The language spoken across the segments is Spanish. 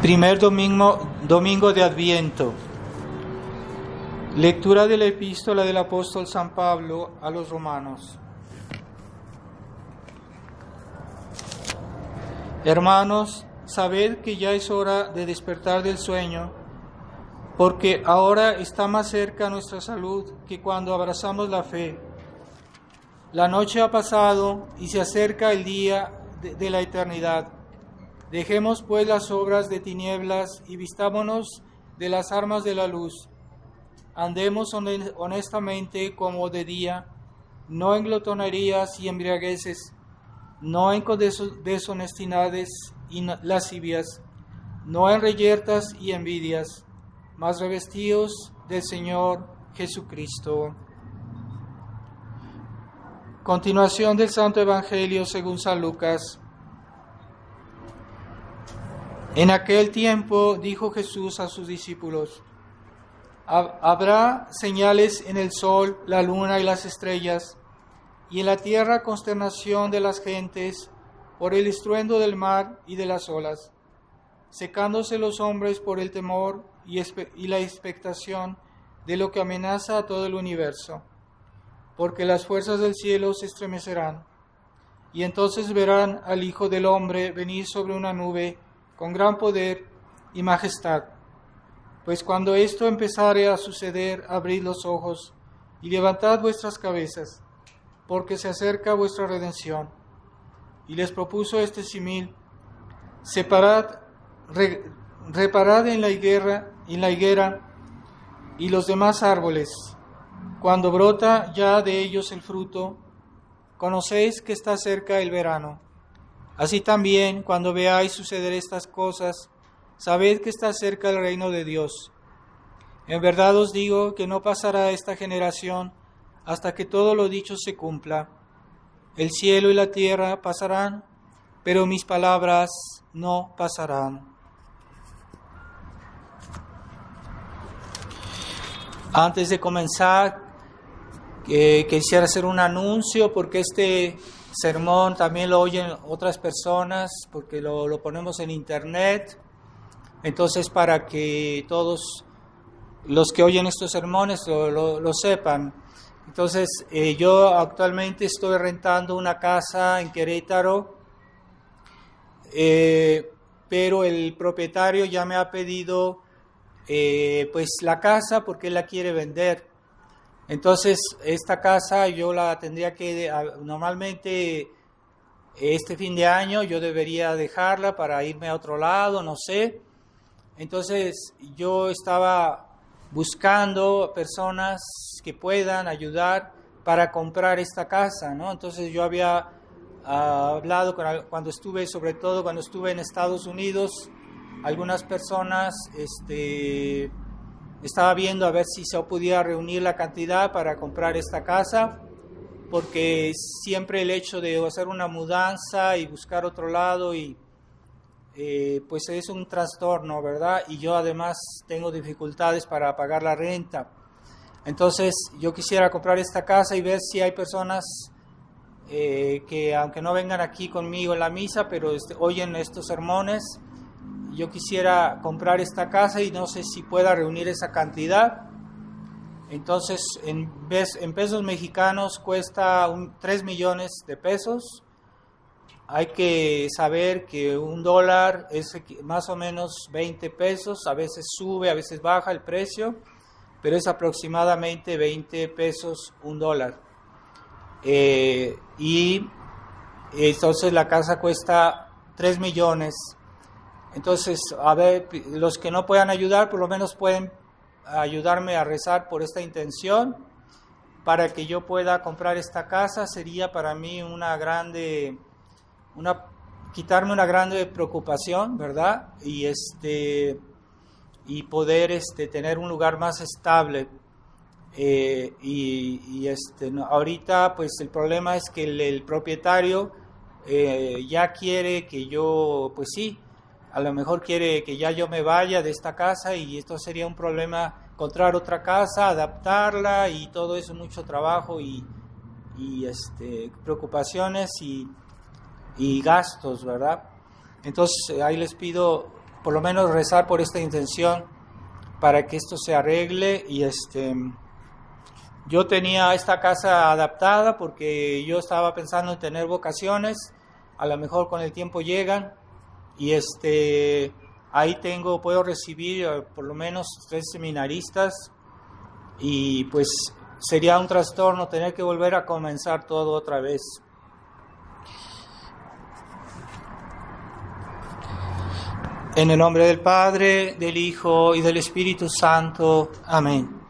Primer domingo de Adviento. Lectura de la epístola del apóstol San Pablo a los romanos. Hermanos, sabed que ya es hora de despertar del sueño, porque ahora está más cerca nuestra salud que cuando abrazamos la fe. La noche ha pasado y se acerca el día de la eternidad. Dejemos pues las obras de tinieblas y vistámonos de las armas de la luz. Andemos honestamente como de día, no en glotonerías y embriagueces, no en deshonestidades y lascivias, no en reyertas y envidias, mas revestidos del Señor Jesucristo. Continuación del Santo Evangelio según San Lucas. En aquel tiempo dijo Jesús a sus discípulos: habrá señales en el sol, la luna y las estrellas, y en la tierra consternación de las gentes por el estruendo del mar y de las olas, secándose los hombres por el temor y la expectación de lo que amenaza a todo el universo, porque las fuerzas del cielo se estremecerán, y entonces verán al Hijo del Hombre venir sobre una nube con gran poder y majestad. Pues cuando esto empezare a suceder, abrid los ojos y levantad vuestras cabezas, porque se acerca vuestra redención. Y les propuso este símil: reparad en la higuera y los demás árboles. Cuando brota ya de ellos el fruto, conocéis que está cerca el verano. Así también, cuando veáis suceder estas cosas, sabed que está cerca el reino de Dios. En verdad os digo que no pasará esta generación hasta que todo lo dicho se cumpla. El cielo y la tierra pasarán, pero mis palabras no pasarán. Antes de comenzar, quisiera hacer un anuncio, porque este sermón también lo oyen otras personas, porque lo ponemos en internet. Entonces, para que todos los que oyen estos sermones lo sepan. Entonces, yo actualmente estoy rentando una casa en Querétaro, pero el propietario ya me ha pedido pues la casa, porque él la quiere vender. Entonces, esta casa yo la tendría que, normalmente este fin de año yo debería dejarla para irme a otro lado, no sé. Entonces, yo estaba buscando personas que puedan ayudar para comprar esta casa, ¿no? Entonces, yo había hablado cuando estuve en Estados Unidos, algunas personas, estaba viendo a ver si se podía reunir la cantidad para comprar esta casa, porque siempre el hecho de hacer una mudanza y buscar otro lado pues es un trastorno, ¿verdad? Y yo además tengo dificultades para pagar la renta. Entonces yo quisiera comprar esta casa y ver si hay personas que, aunque no vengan aquí conmigo en la misa, pero oyen estos sermones. Yo quisiera comprar esta casa y no sé si pueda reunir esa cantidad. Entonces, en pesos mexicanos cuesta 3 millones de pesos. Hay que saber que $1 es más o menos 20 pesos. A veces sube, a veces baja el precio, pero es aproximadamente 20 pesos $1. Y entonces la casa cuesta 3 millones. Entonces, a ver, los que no puedan ayudar, por lo menos pueden ayudarme a rezar por esta intención, para que yo pueda comprar esta casa. Sería para mí quitarme una grande preocupación, ¿verdad? Y poder tener un lugar más estable. Ahorita, pues el problema es que el propietario ya quiere que yo, pues sí, a lo mejor quiere que ya yo me vaya de esta casa, y esto sería un problema, encontrar otra casa, adaptarla, y todo eso, mucho trabajo y preocupaciones y gastos, ¿verdad? Entonces ahí les pido por lo menos rezar por esta intención para que esto se arregle. Y yo tenía esta casa adaptada porque yo estaba pensando en tener vocaciones, a lo mejor con el tiempo llegan, y ahí puedo recibir por lo menos 3 seminaristas, y pues sería un trastorno tener que volver a comenzar todo otra vez. En el nombre del Padre, del Hijo y del Espíritu Santo. Amén.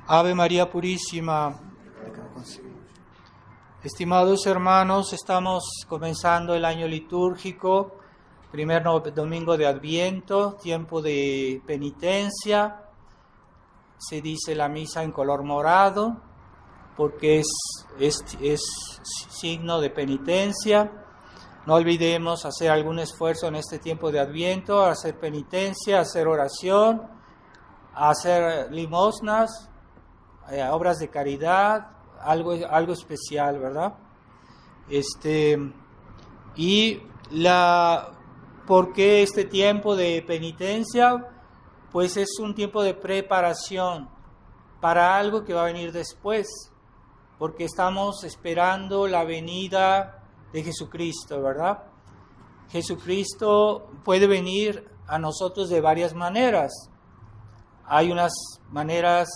Ave María Purísima. Estimados hermanos, estamos comenzando el año litúrgico, primer domingo de Adviento, tiempo de penitencia. Se dice la misa en color morado porque es signo de penitencia. No olvidemos hacer algún esfuerzo en este tiempo de Adviento, hacer penitencia, hacer oración, hacer limosnas, obras de caridad, algo especial, ¿verdad? ¿Por qué este tiempo de penitencia? Pues es un tiempo de preparación para algo que va a venir después, porque estamos esperando la venida de Jesucristo, ¿verdad? Jesucristo puede venir a nosotros de varias maneras. Hay unas maneras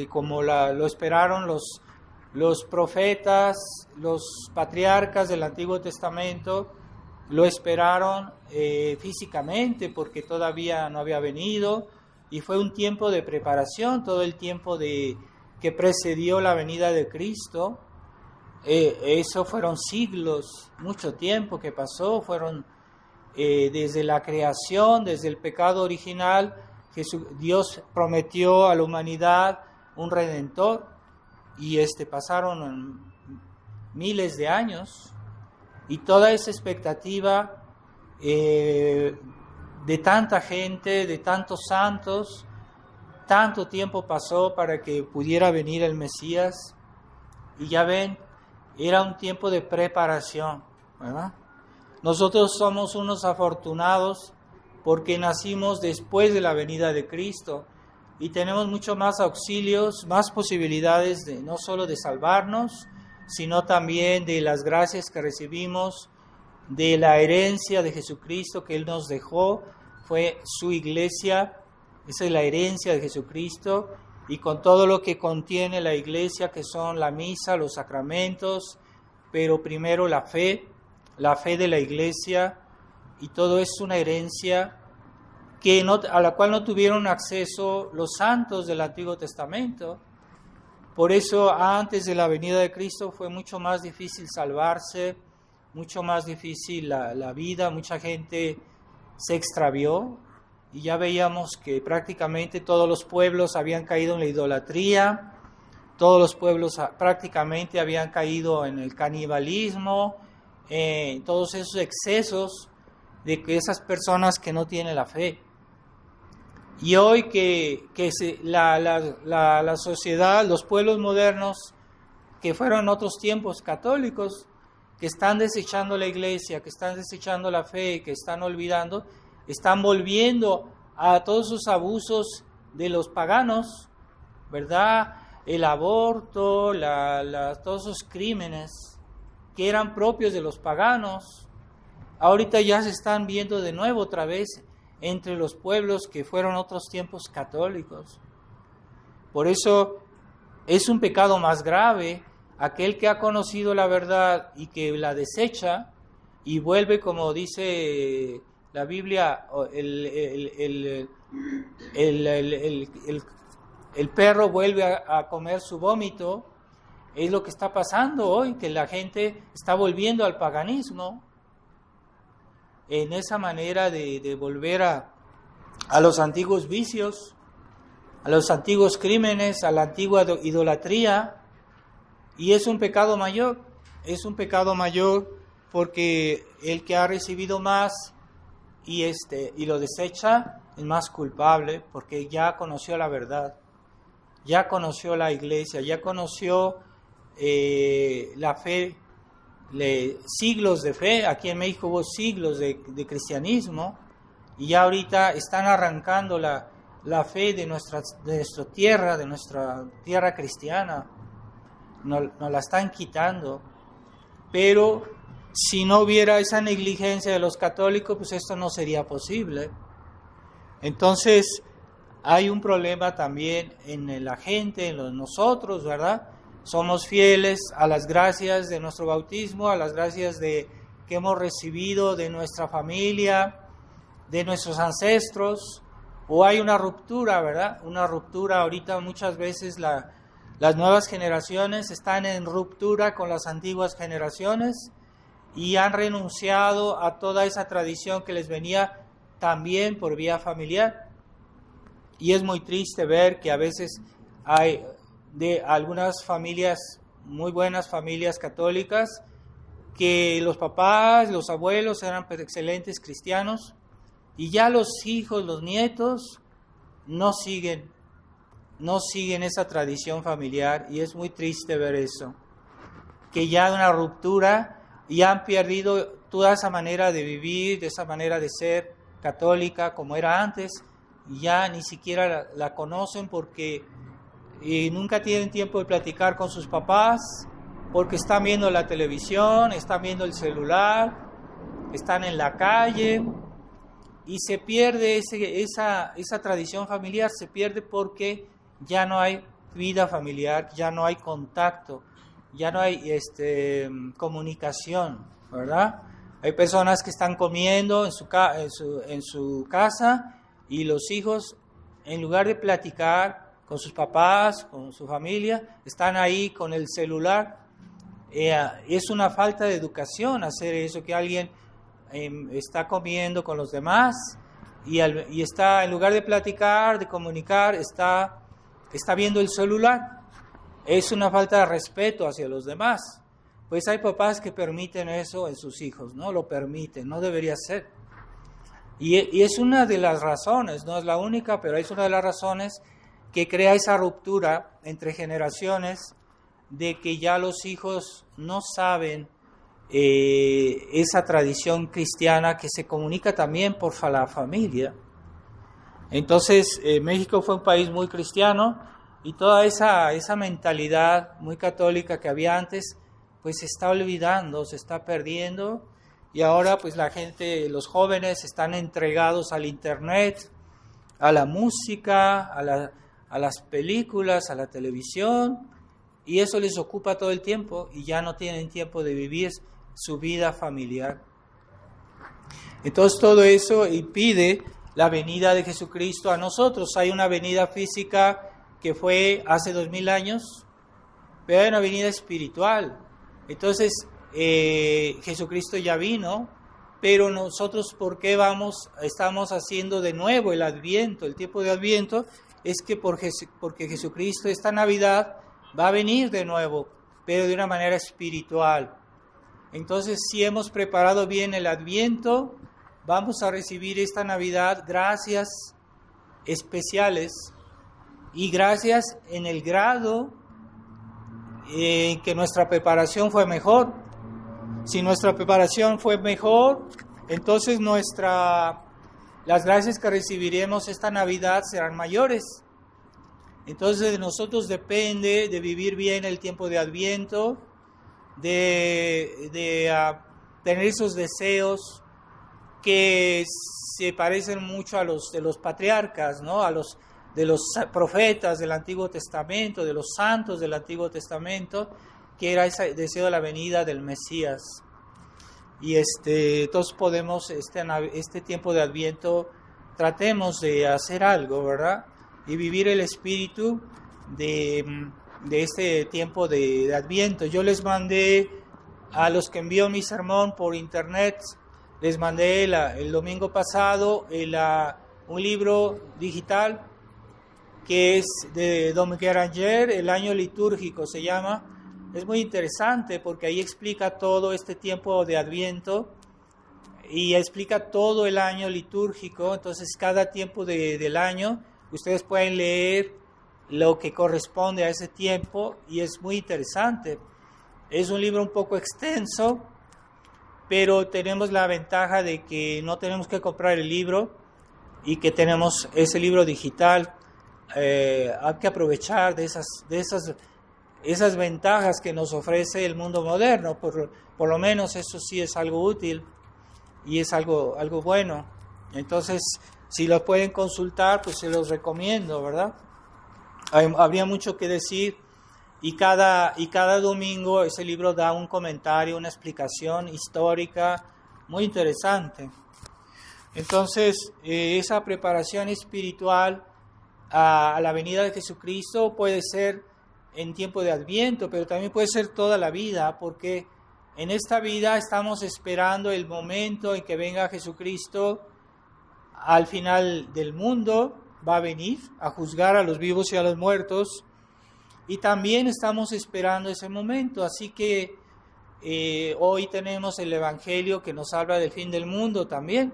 como lo esperaron los profetas, los patriarcas del Antiguo Testamento, lo esperaron físicamente porque todavía no había venido, y fue un tiempo de preparación, todo el tiempo que precedió la venida de Cristo. Eso fueron siglos, mucho tiempo que pasó, fueron desde la creación, desde el pecado original. Dios prometió a la humanidad un Redentor, y pasaron miles de años, y toda esa expectativa de tanta gente, de tantos santos, tanto tiempo pasó para que pudiera venir el Mesías. Y ya ven, era un tiempo de preparación, ¿verdad? Nosotros somos unos afortunados porque nacimos después de la venida de Cristo y tenemos mucho más auxilios, más posibilidades no solo de salvarnos, sino también de las gracias que recibimos, de la herencia de Jesucristo que Él nos dejó. Fue su iglesia, esa es la herencia de Jesucristo, y con todo lo que contiene la iglesia, que son la misa, los sacramentos, pero primero la fe de la iglesia, y todo es una herencia a la cual no tuvieron acceso los santos del Antiguo Testamento. Por eso antes de la venida de Cristo fue mucho más difícil salvarse, mucho más difícil la vida, mucha gente se extravió, y ya veíamos que prácticamente todos los pueblos habían caído en la idolatría, todos los pueblos prácticamente habían caído en el canibalismo, en todos esos excesos de que esas personas que no tienen la fe. Y hoy la sociedad, los pueblos modernos, que fueron en otros tiempos católicos, que están desechando la iglesia, que están desechando la fe, que están olvidando, están volviendo a todos esos abusos de los paganos, ¿verdad? El aborto, todos esos crímenes que eran propios de los paganos, ahorita ya se están viendo de nuevo otra vez entre los pueblos que fueron otros tiempos católicos. Por eso es un pecado más grave aquel que ha conocido la verdad y que la desecha y vuelve, como dice la Biblia, el perro vuelve a comer su vómito. Es lo que está pasando hoy, que la gente está volviendo al paganismo, en esa manera de volver a los antiguos vicios, a los antiguos crímenes, a la antigua idolatría. Y es un pecado mayor porque el que ha recibido más y lo desecha es más culpable, porque ya conoció la verdad, ya conoció la iglesia, ya conoció la fe, siglos de fe. Aquí en México hubo siglos de cristianismo, y ya ahorita están arrancando la fe de nuestra tierra cristiana, nos la están quitando. Pero si no hubiera esa negligencia de los católicos, pues esto no sería posible. Entonces hay un problema también en la gente, en nosotros, ¿verdad? Somos fieles a las gracias de nuestro bautismo, a las gracias que hemos recibido de nuestra familia, de nuestros ancestros, o hay una ruptura, ¿verdad? Una ruptura. Ahorita muchas veces las nuevas generaciones están en ruptura con las antiguas generaciones y han renunciado a toda esa tradición que les venía también por vía familiar. Y es muy triste ver que a veces hay de algunas familias, muy buenas familias católicas, que los papás, los abuelos eran excelentes cristianos y ya los hijos, los nietos no siguen esa tradición familiar, y es muy triste ver eso, que ya hay una ruptura y han perdido toda esa manera de vivir, de esa manera de ser católica como era antes, y ya ni siquiera la conocen porque nunca tienen tiempo de platicar con sus papás, porque están viendo la televisión, están viendo el celular, están en la calle, y se pierde esa tradición familiar, se pierde porque ya no hay vida familiar, ya no hay contacto, ya no hay comunicación, ¿verdad? Hay personas que están comiendo en su casa y los hijos, en lugar de platicar con sus papás, con su familia, están ahí con el celular. Es una falta de educación hacer eso, que alguien está comiendo con los demás y está, en lugar de platicar, de comunicar, está viendo el celular. Es una falta de respeto hacia los demás. Pues hay papás que permiten eso en sus hijos, no lo permiten, no debería ser. Y es una de las razones, no es la única, pero es una de las razones que crea esa ruptura entre generaciones, de que ya los hijos no saben esa tradición cristiana que se comunica también por la familia. Entonces, México fue un país muy cristiano y toda esa mentalidad muy católica que había antes, pues se está olvidando, se está perdiendo, y ahora pues la gente, los jóvenes están entregados al internet, a la música, a las películas, a la televisión, y eso les ocupa todo el tiempo y ya no tienen tiempo de vivir su vida familiar. Entonces todo eso impide la venida de Jesucristo a nosotros. Hay una venida física que fue hace 2000 años, pero hay una venida espiritual. Entonces Jesucristo ya vino, pero nosotros, ¿por qué estamos haciendo de nuevo el Adviento? El tiempo de Adviento es que porque Jesucristo esta Navidad va a venir de nuevo, pero de una manera espiritual. Entonces, si hemos preparado bien el Adviento, vamos a recibir esta Navidad gracias especiales y gracias en el grado en que nuestra preparación fue mejor. Si nuestra preparación fue mejor, entonces las gracias que recibiremos esta Navidad serán mayores. Entonces de nosotros depende de vivir bien el tiempo de Adviento, de tener esos deseos que se parecen mucho a los de los patriarcas, ¿no? De los profetas del Antiguo Testamento, de los santos del Antiguo Testamento, que era ese deseo de la venida del Mesías. Y entonces podemos, este tiempo de Adviento, tratemos de hacer algo, ¿verdad? Y vivir el espíritu de este tiempo de Adviento. Yo les mandé a los que envió mi sermón por internet, les mandé el domingo pasado un libro digital que es de Dom Guéranger, El año litúrgico se llama. Es muy interesante porque ahí explica todo este tiempo de Adviento y explica todo el año litúrgico. Entonces cada tiempo del año ustedes pueden leer lo que corresponde a ese tiempo y es muy interesante. Es un libro un poco extenso, pero tenemos la ventaja de que no tenemos que comprar el libro, y que tenemos ese libro digital. Hay que aprovechar de esas ventajas que nos ofrece el mundo moderno. Por lo menos eso sí es algo útil y es algo bueno. Entonces, si lo pueden consultar, pues se los recomiendo, ¿verdad? Habría mucho que decir, y cada domingo ese libro da un comentario, una explicación histórica muy interesante. Entonces, esa preparación espiritual a la venida de Jesucristo puede ser en tiempo de Adviento, pero también puede ser toda la vida, porque en esta vida estamos esperando el momento en que venga Jesucristo al final del mundo. Va a venir a juzgar a los vivos y a los muertos, y también estamos esperando ese momento. Así que hoy tenemos el Evangelio que nos habla del fin del mundo también,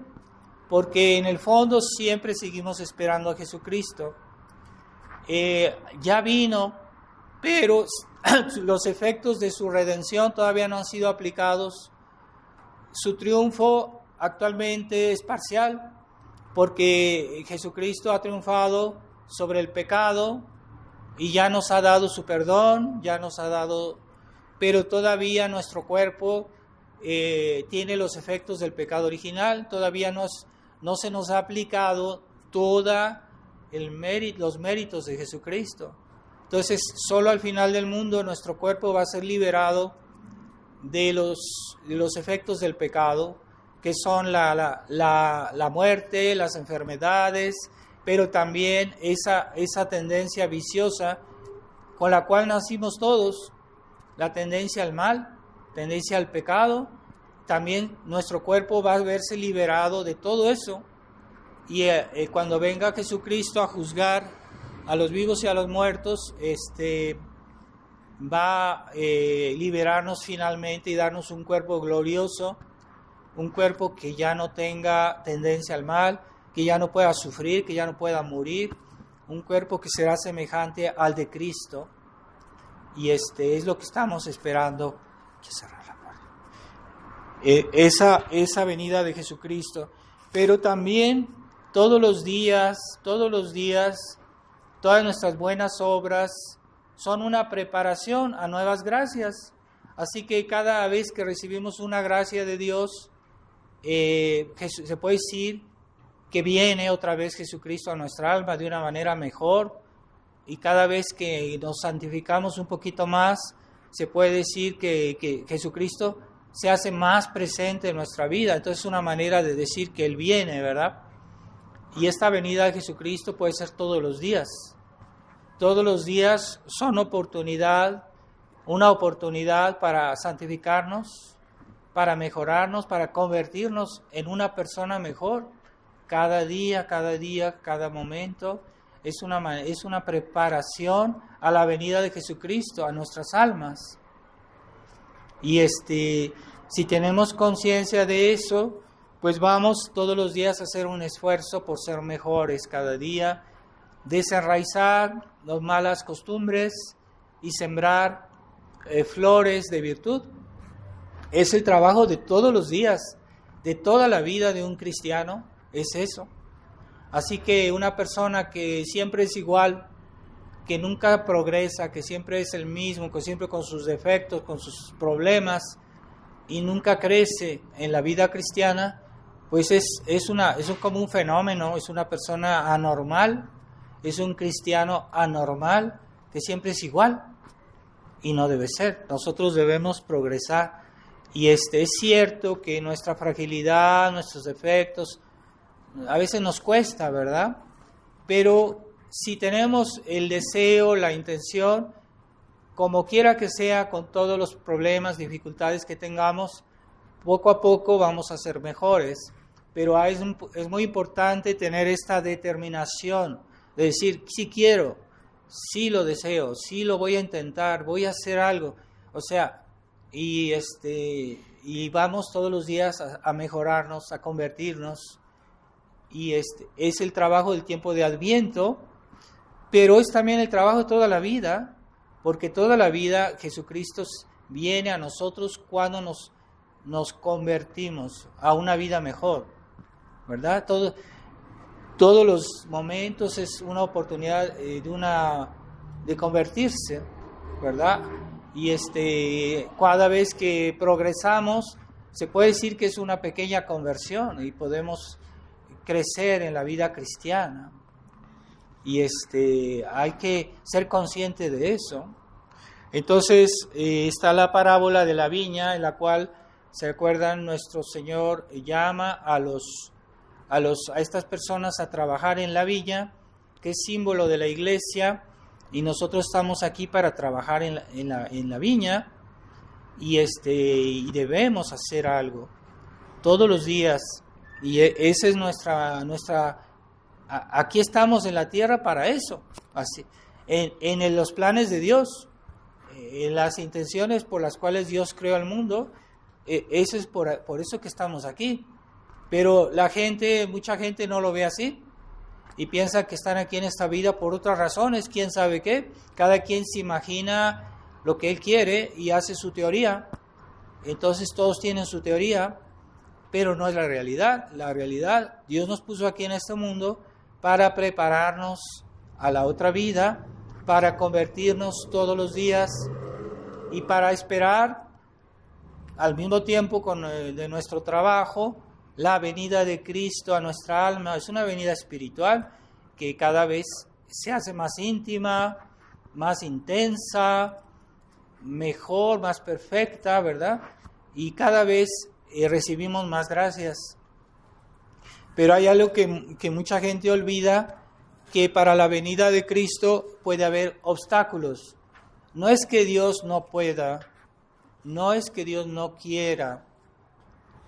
porque en el fondo siempre seguimos esperando a Jesucristo. Ya vino, pero los efectos de su redención todavía no han sido aplicados. Su triunfo actualmente es parcial, porque Jesucristo ha triunfado sobre el pecado y ya nos ha dado su perdón, pero todavía nuestro cuerpo tiene los efectos del pecado original. Todavía no se nos ha aplicado los méritos de Jesucristo. Entonces, solo al final del mundo nuestro cuerpo va a ser liberado de los efectos del pecado, que son la muerte, las enfermedades, pero también esa tendencia viciosa con la cual nacimos todos, la tendencia al mal, tendencia al pecado. También nuestro cuerpo va a verse liberado de todo eso, y cuando venga Jesucristo a juzgar a los vivos y a los muertos, va a liberarnos finalmente y darnos un cuerpo glorioso, un cuerpo que ya no tenga tendencia al mal, que ya no pueda sufrir, que ya no pueda morir, un cuerpo que será semejante al de Cristo. Y es lo que estamos esperando. Hay que cerrar la puerta. Esa venida de Jesucristo. Pero también todos los días, todas nuestras buenas obras son una preparación a nuevas gracias. Así que cada vez que recibimos una gracia de Dios, se puede decir que viene otra vez Jesucristo a nuestra alma de una manera mejor, y cada vez que nos santificamos un poquito más, se puede decir que Jesucristo se hace más presente en nuestra vida. Entonces es una manera de decir que Él viene, ¿verdad? Y esta venida de Jesucristo puede ser todos los días. Todos los días son una oportunidad para santificarnos, para mejorarnos, para convertirnos en una persona mejor. Cada día, cada momento es una preparación a la venida de Jesucristo, a nuestras almas. Y si tenemos conciencia de eso, pues vamos todos los días a hacer un esfuerzo por ser mejores cada día, desenraizar las malas costumbres y sembrar flores de virtud. Es el trabajo de todos los días, de toda la vida de un cristiano, es eso. Así que una persona que siempre es igual, que nunca progresa, que siempre es el mismo, que siempre con sus defectos, con sus problemas, y nunca crece en la vida cristiana, pues es como un fenómeno, es una persona anormal, es un cristiano anormal, que siempre es igual, y no debe ser. Nosotros debemos progresar, y es cierto que nuestra fragilidad, nuestros defectos, a veces nos cuesta, ¿verdad? Pero si tenemos el deseo, la intención, como quiera que sea, con todos los problemas, dificultades que tengamos, poco a poco vamos a ser mejores. Pero es muy importante tener esta determinación de decir, sí quiero, sí lo deseo, sí lo voy a intentar, voy a hacer algo. O sea, y vamos todos los días a mejorarnos, a convertirnos. Y es el trabajo del tiempo de Adviento, pero es también el trabajo de toda la vida, porque toda la vida Jesucristo viene a nosotros cuando nos convertimos a una vida mejor, ¿verdad? todos los momentos es una oportunidad de convertirse, ¿verdad? Y cada vez que progresamos, se puede decir que es una pequeña conversión y podemos crecer en la vida cristiana. Y hay que ser consciente de eso. Entonces está la parábola de la viña, en la cual, ¿se acuerdan? Nuestro Señor llama a estas personas a trabajar en la viña, que es símbolo de la iglesia, y nosotros estamos aquí para trabajar en la viña, y debemos hacer algo todos los días, y esa es aquí estamos en la tierra para eso, así, en los planes de Dios, en las intenciones por las cuales Dios creó el mundo, eso es por eso que estamos aquí. Pero mucha gente no lo ve así y piensa que están aquí en esta vida por otras razones, quién sabe qué. Cada quien se imagina lo que él quiere y hace su teoría. Entonces todos tienen su teoría, pero no es la realidad. La realidad, Dios nos puso aquí en este mundo para prepararnos a la otra vida, para convertirnos todos los días y para esperar al mismo tiempo de nuestro trabajo la venida de Cristo a nuestra alma. Es una venida espiritual que cada vez se hace más íntima, más intensa, mejor, más perfecta, ¿verdad? Y cada vez recibimos más gracias. Pero hay algo que mucha gente olvida, que para la venida de Cristo puede haber obstáculos. No es que Dios no pueda, no es que Dios no quiera,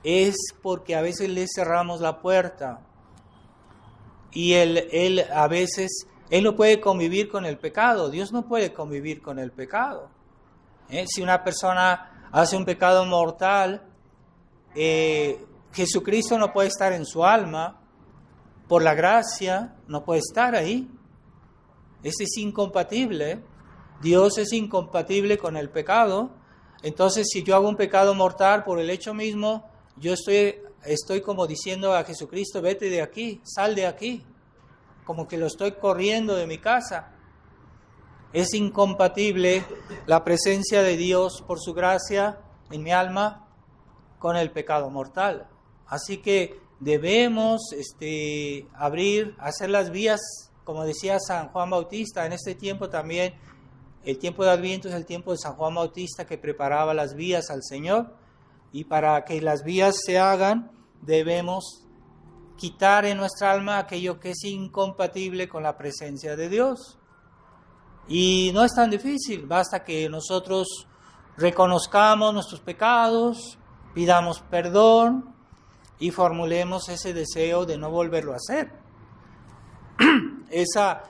es porque a veces le cerramos la puerta y él a veces, Él no puede convivir con el pecado. Dios no puede convivir con el pecado. Si una persona hace un pecado mortal, Jesucristo no puede estar en su alma, por la gracia no puede estar ahí. Es incompatible. Dios es incompatible con el pecado. Entonces, si yo hago un pecado mortal por el hecho mismo, yo estoy como diciendo a Jesucristo, vete de aquí, sal de aquí, como que lo estoy corriendo de mi casa. Es incompatible la presencia de Dios por su gracia en mi alma con el pecado mortal. Así que debemos hacer las vías, como decía San Juan Bautista. En este tiempo también, el tiempo de Adviento es el tiempo de San Juan Bautista, que preparaba las vías al Señor. Y para que las vías se hagan, debemos quitar en nuestra alma aquello que es incompatible con la presencia de Dios. Y no es tan difícil, basta que nosotros reconozcamos nuestros pecados, pidamos perdón y formulemos ese deseo de no volverlo a hacer. Esa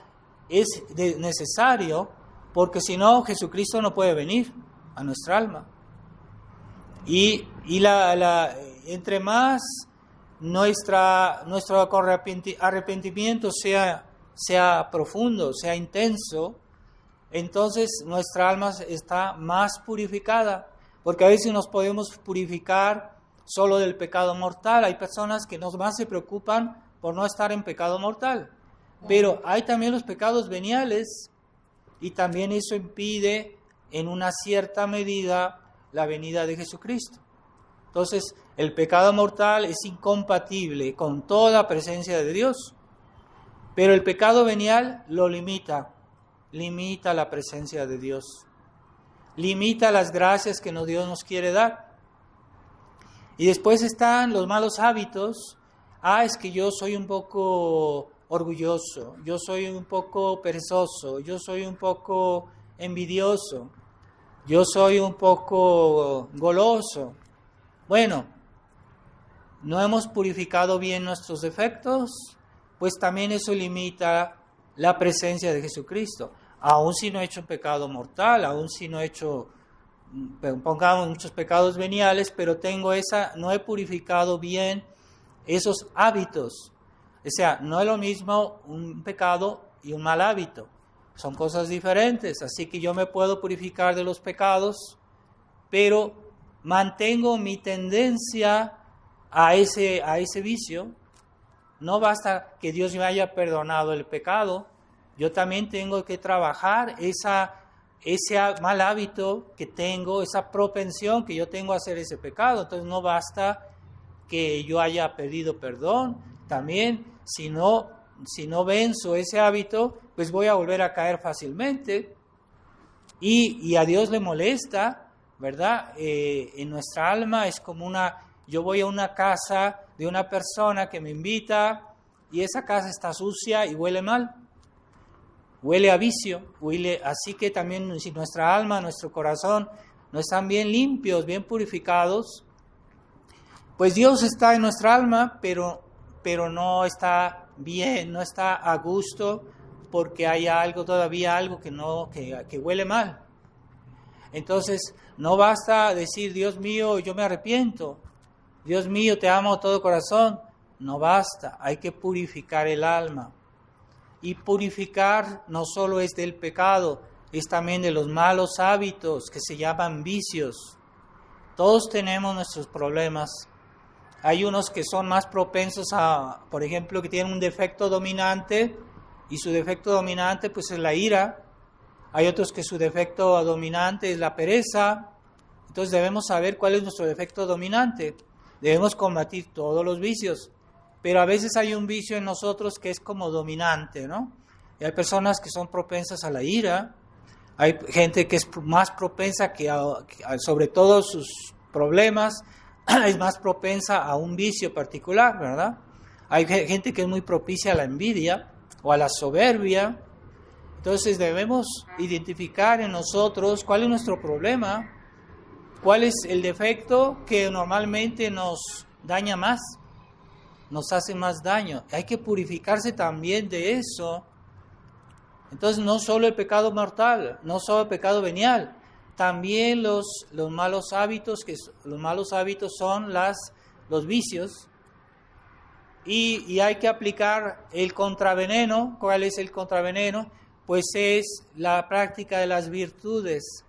es necesario, porque si no, Jesucristo no puede venir a nuestra alma. Y entre más nuestro arrepentimiento sea profundo, sea intenso, entonces nuestra alma está más purificada, porque a veces nos podemos purificar solo del pecado mortal. Hay personas que más se preocupan por no estar en pecado mortal, pero hay también los pecados veniales, y también eso impide en una cierta medida la venida de Jesucristo. Entonces, el pecado mortal es incompatible con toda presencia de Dios, pero el pecado venial lo limita la presencia de Dios, limita las gracias que Dios nos quiere dar. Y después están los malos hábitos. Es que yo soy un poco orgulloso, yo soy un poco perezoso, yo soy un poco envidioso, yo soy un poco goloso. Bueno, no hemos purificado bien nuestros defectos, pues también eso limita la presencia de Jesucristo. Aun si no he hecho un pecado mortal, aun si no he hecho, pongamos, muchos pecados veniales, pero no he purificado bien esos hábitos. O sea, no es lo mismo un pecado y un mal hábito. Son cosas diferentes, así que yo me puedo purificar de los pecados, pero mantengo mi tendencia a ese vicio, no basta que Dios me haya perdonado el pecado, yo también tengo que trabajar ese mal hábito que tengo, esa propensión que yo tengo a hacer ese pecado. Entonces no basta que yo haya pedido perdón, también si no venzo ese hábito, pues voy a volver a caer fácilmente. Y a Dios le molesta, ¿verdad? En nuestra alma es como yo voy a una casa de una persona que me invita y esa casa está sucia y huele mal, huele a vicio, así que también si nuestra alma, nuestro corazón no están bien limpios, bien purificados, pues Dios está en nuestra alma, pero no está bien, no está a gusto, porque hay todavía algo que huele mal. Entonces, no basta decir, Dios mío, yo me arrepiento, Dios mío, te amo de todo corazón. No basta, hay que purificar el alma. Y purificar no solo es del pecado, es también de los malos hábitos que se llaman vicios. Todos tenemos nuestros problemas. Hay unos que son más propensos por ejemplo, que tienen un defecto dominante, y su defecto dominante pues es la ira. Hay otros que su defecto dominante es la pereza. Entonces debemos saber cuál es nuestro defecto dominante. Debemos combatir todos los vicios. Pero a veces hay un vicio en nosotros que es como dominante, ¿no? Y hay personas que son propensas a la ira. Hay gente que es más propensa sobre todo sus problemas, es más propensa a un vicio particular, ¿verdad? Hay gente que es muy propicia a la envidia o a la soberbia. Entonces debemos identificar en nosotros cuál es nuestro problema, cuál es el defecto que normalmente nos daña más, nos hace más daño. Hay que purificarse también de eso. Entonces no solo el pecado mortal, no solo el pecado venial, también los malos hábitos, los malos hábitos son los vicios. Y hay que aplicar el contraveneno. ¿Cuál es el contraveneno? Pues es la práctica de las virtudes,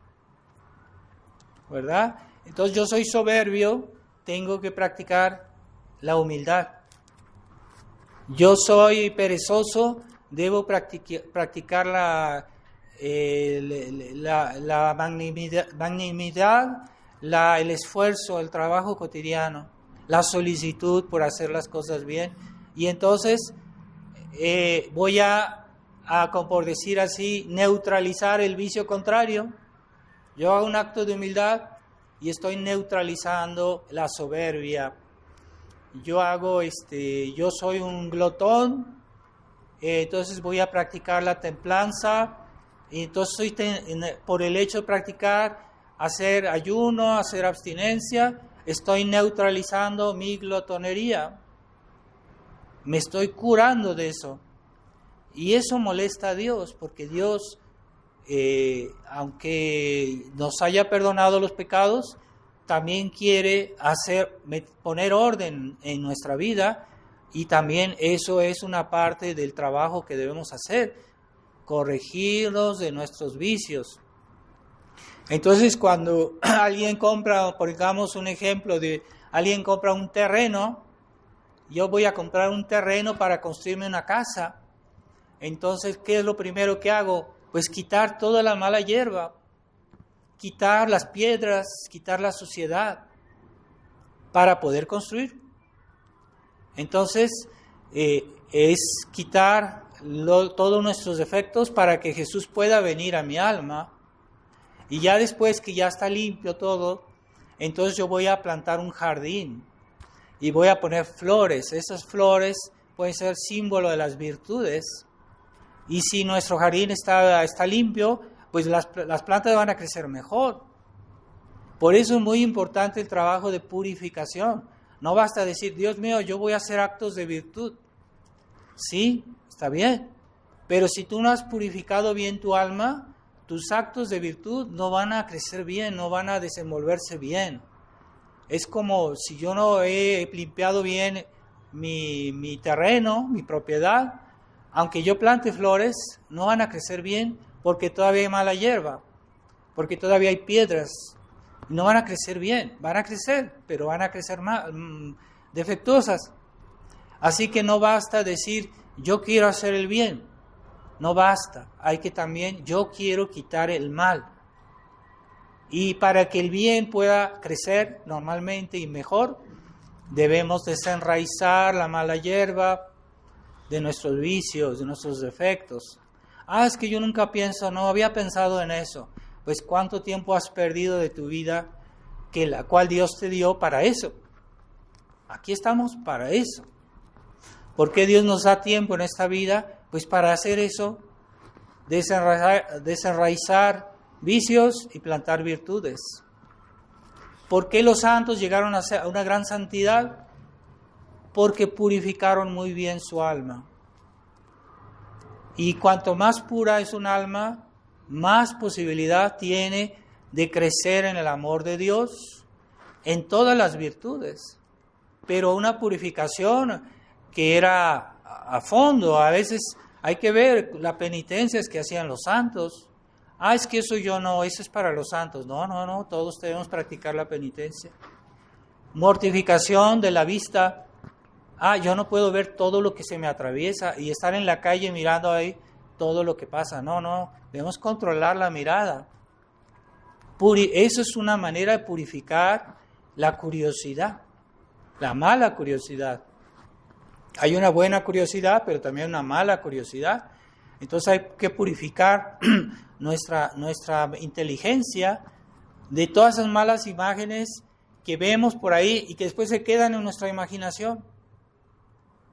¿verdad? Entonces yo soy soberbio, tengo que practicar la humildad. Yo soy perezoso, debo practicar la magnanimidad, el esfuerzo, el trabajo cotidiano, la solicitud por hacer las cosas bien. Y entonces voy por decir así, neutralizar el vicio contrario. Yo hago un acto de humildad y estoy neutralizando la soberbia. Yo soy un glotón, entonces voy a practicar la templanza. Y entonces por el hecho de practicar, hacer ayuno, hacer abstinencia, estoy neutralizando mi glotonería. Me estoy curando de eso. Y eso molesta a Dios, porque Dios, aunque nos haya perdonado los pecados, también quiere poner orden en nuestra vida, y también eso es una parte del trabajo que debemos hacer, corregirnos de nuestros vicios. Entonces, cuando alguien compra, pongamos un ejemplo alguien compra un terreno, yo voy a comprar un terreno para construirme una casa. Entonces, ¿qué es lo primero que hago? Pues quitar toda la mala hierba, quitar las piedras, quitar la suciedad para poder construir. Entonces, es quitar todos nuestros defectos para que Jesús pueda venir a mi alma. Y ya después que ya está limpio todo, entonces yo voy a plantar un jardín y voy a poner flores. Esas flores pueden ser símbolo de las virtudes. Y si nuestro jardín está limpio, pues las plantas van a crecer mejor. Por eso es muy importante el trabajo de purificación. No basta decir, Dios mío, yo voy a hacer actos de virtud. Sí, está bien. Pero si tú no has purificado bien tu alma, tus actos de virtud no van a crecer bien, no van a desenvolverse bien. Es como si yo no he limpiado bien mi terreno, mi propiedad. Aunque yo plante flores, no van a crecer bien porque todavía hay mala hierba, porque todavía hay piedras. No van a crecer bien, van a crecer, pero van a crecer defectuosas. Así que no basta decir, yo quiero hacer el bien. No basta. Hay que también, yo quiero quitar el mal. Y para que el bien pueda crecer normalmente y mejor, debemos desenraizar la mala hierba de nuestros vicios, de nuestros defectos. Es que yo nunca pienso, no había pensado en eso. Pues ¿cuánto tiempo has perdido de tu vida que la cual Dios te dio para eso? Aquí estamos para eso. ¿Por qué Dios nos da tiempo en esta vida? Pues para hacer eso, desenraizar vicios y plantar virtudes. ¿Por qué los santos llegaron a una gran santidad? Porque purificaron muy bien su alma. Y cuanto más pura es un alma, más posibilidad tiene de crecer en el amor de Dios, en todas las virtudes. Pero una purificación que era a fondo, a veces hay que ver las penitencias que hacían los santos. Es que eso yo no, eso es para los santos. No, todos debemos practicar la penitencia. Mortificación de la vista. Yo no puedo ver todo lo que se me atraviesa y estar en la calle mirando ahí todo lo que pasa. No, debemos controlar la mirada. Eso es una manera de purificar la curiosidad, la mala curiosidad. Hay una buena curiosidad, pero también una mala curiosidad. Entonces hay que purificar nuestra inteligencia de todas esas malas imágenes que vemos por ahí y que después se quedan en nuestra imaginación.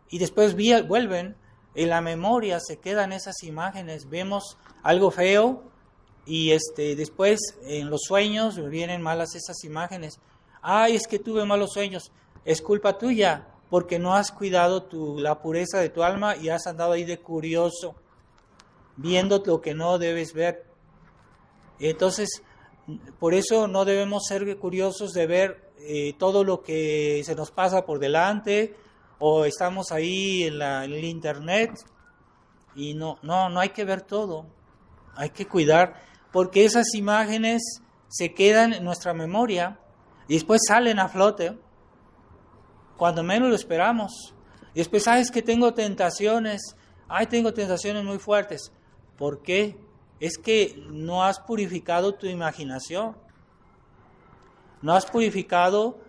Y después vuelven en la memoria, se quedan esas imágenes. Vemos algo feo y después en los sueños vienen malas esas imágenes. Es que tuve malos sueños. Es culpa tuya porque no has cuidado la pureza de tu alma y has andado ahí de curioso, viendo lo que no debes ver. Entonces, por eso no debemos ser curiosos de ver todo lo que se nos pasa por delante, o estamos ahí en el internet, y no hay que ver todo, hay que cuidar, porque esas imágenes se quedan en nuestra memoria, y después salen a flote, cuando menos lo esperamos. Y después, ¿sabes que tengo tentaciones? Tengo tentaciones muy fuertes. ¿Por qué? Es que no has purificado tu imaginación. No has purificado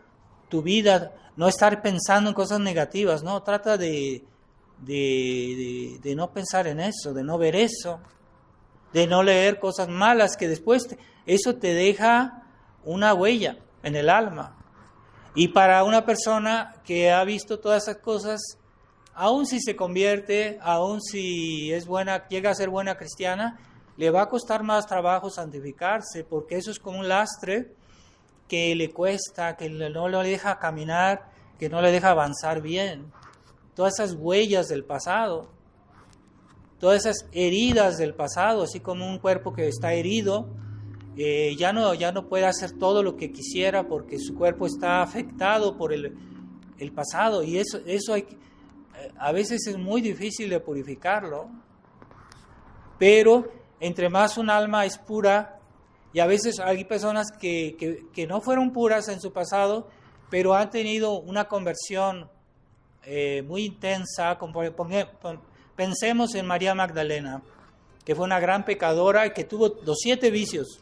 tu vida. No estar pensando en cosas negativas. No, trata de no pensar en eso, de no ver eso, de no leer cosas malas, que después eso te deja una huella en el alma. Y para una persona que ha visto todas esas cosas, aun si se convierte, aun si es buena, llega a ser buena cristiana, le va a costar más trabajo santificarse, porque eso es como un lastre que le cuesta, que no le deja caminar, que no le deja avanzar bien. Todas esas huellas del pasado, todas esas heridas del pasado, así como un cuerpo que está herido, ya no puede hacer todo lo que quisiera porque su cuerpo está afectado por el pasado, y eso a veces es muy difícil de purificarlo. Pero entre más un alma es pura, y a veces hay personas que no fueron puras en su pasado, pero han tenido una conversión muy intensa. Pensemos en María Magdalena, que fue una gran pecadora y que tuvo los 7 vicios.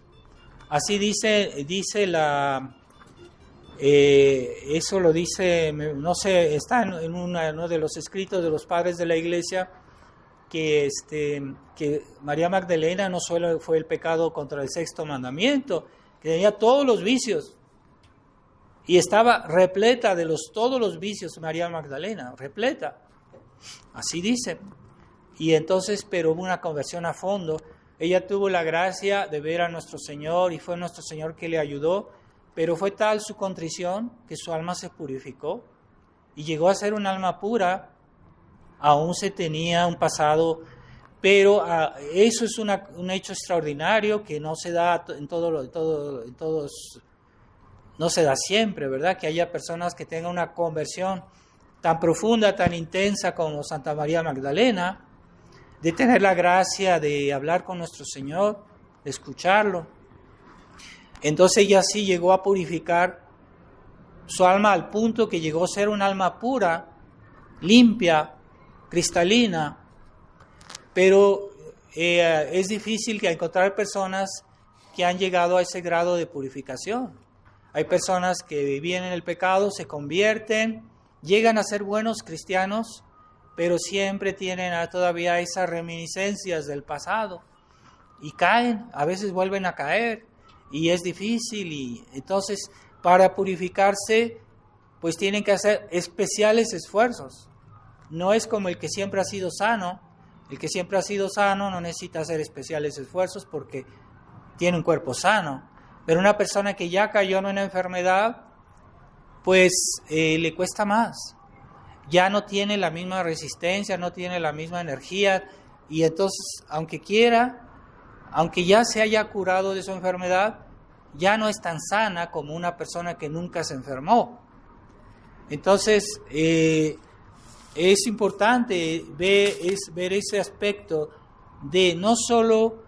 Así dice eso lo dice, no sé, está en uno de los escritos de los padres de la iglesia, que María Magdalena no solo fue el pecado contra el 6º mandamiento, que tenía todos los vicios, y estaba repleta de todos los vicios María Magdalena, repleta, así dice. Y entonces, pero hubo una conversión a fondo. Ella tuvo la gracia de ver a nuestro Señor y fue nuestro Señor que le ayudó, pero fue tal su contrición que su alma se purificó y llegó a ser un alma pura. Aún se tenía un pasado, pero eso es un hecho extraordinario que no se da en todos, no se da siempre, ¿verdad? Que haya personas que tengan una conversión tan profunda, tan intensa como Santa María Magdalena, de tener la gracia de hablar con nuestro Señor, de escucharlo. Entonces ella sí llegó a purificar su alma al punto que llegó a ser un alma pura, limpia, cristalina, pero es difícil que encontrar personas que han llegado a ese grado de purificación. Hay personas que vivían en el pecado, se convierten, llegan a ser buenos cristianos, pero siempre tienen todavía esas reminiscencias del pasado y caen, a veces vuelven a caer y es difícil, y entonces para purificarse pues tienen que hacer especiales esfuerzos. No es como el que siempre ha sido sano. El que siempre ha sido sano no necesita hacer especiales esfuerzos porque tiene un cuerpo sano. Pero una persona que ya cayó en una enfermedad, pues le cuesta más. Ya no tiene la misma resistencia, no tiene la misma energía, y entonces, aunque quiera, aunque ya se haya curado de su enfermedad, ya no es tan sana como una persona que nunca se enfermó. Entonces, es importante ver ese aspecto de no solo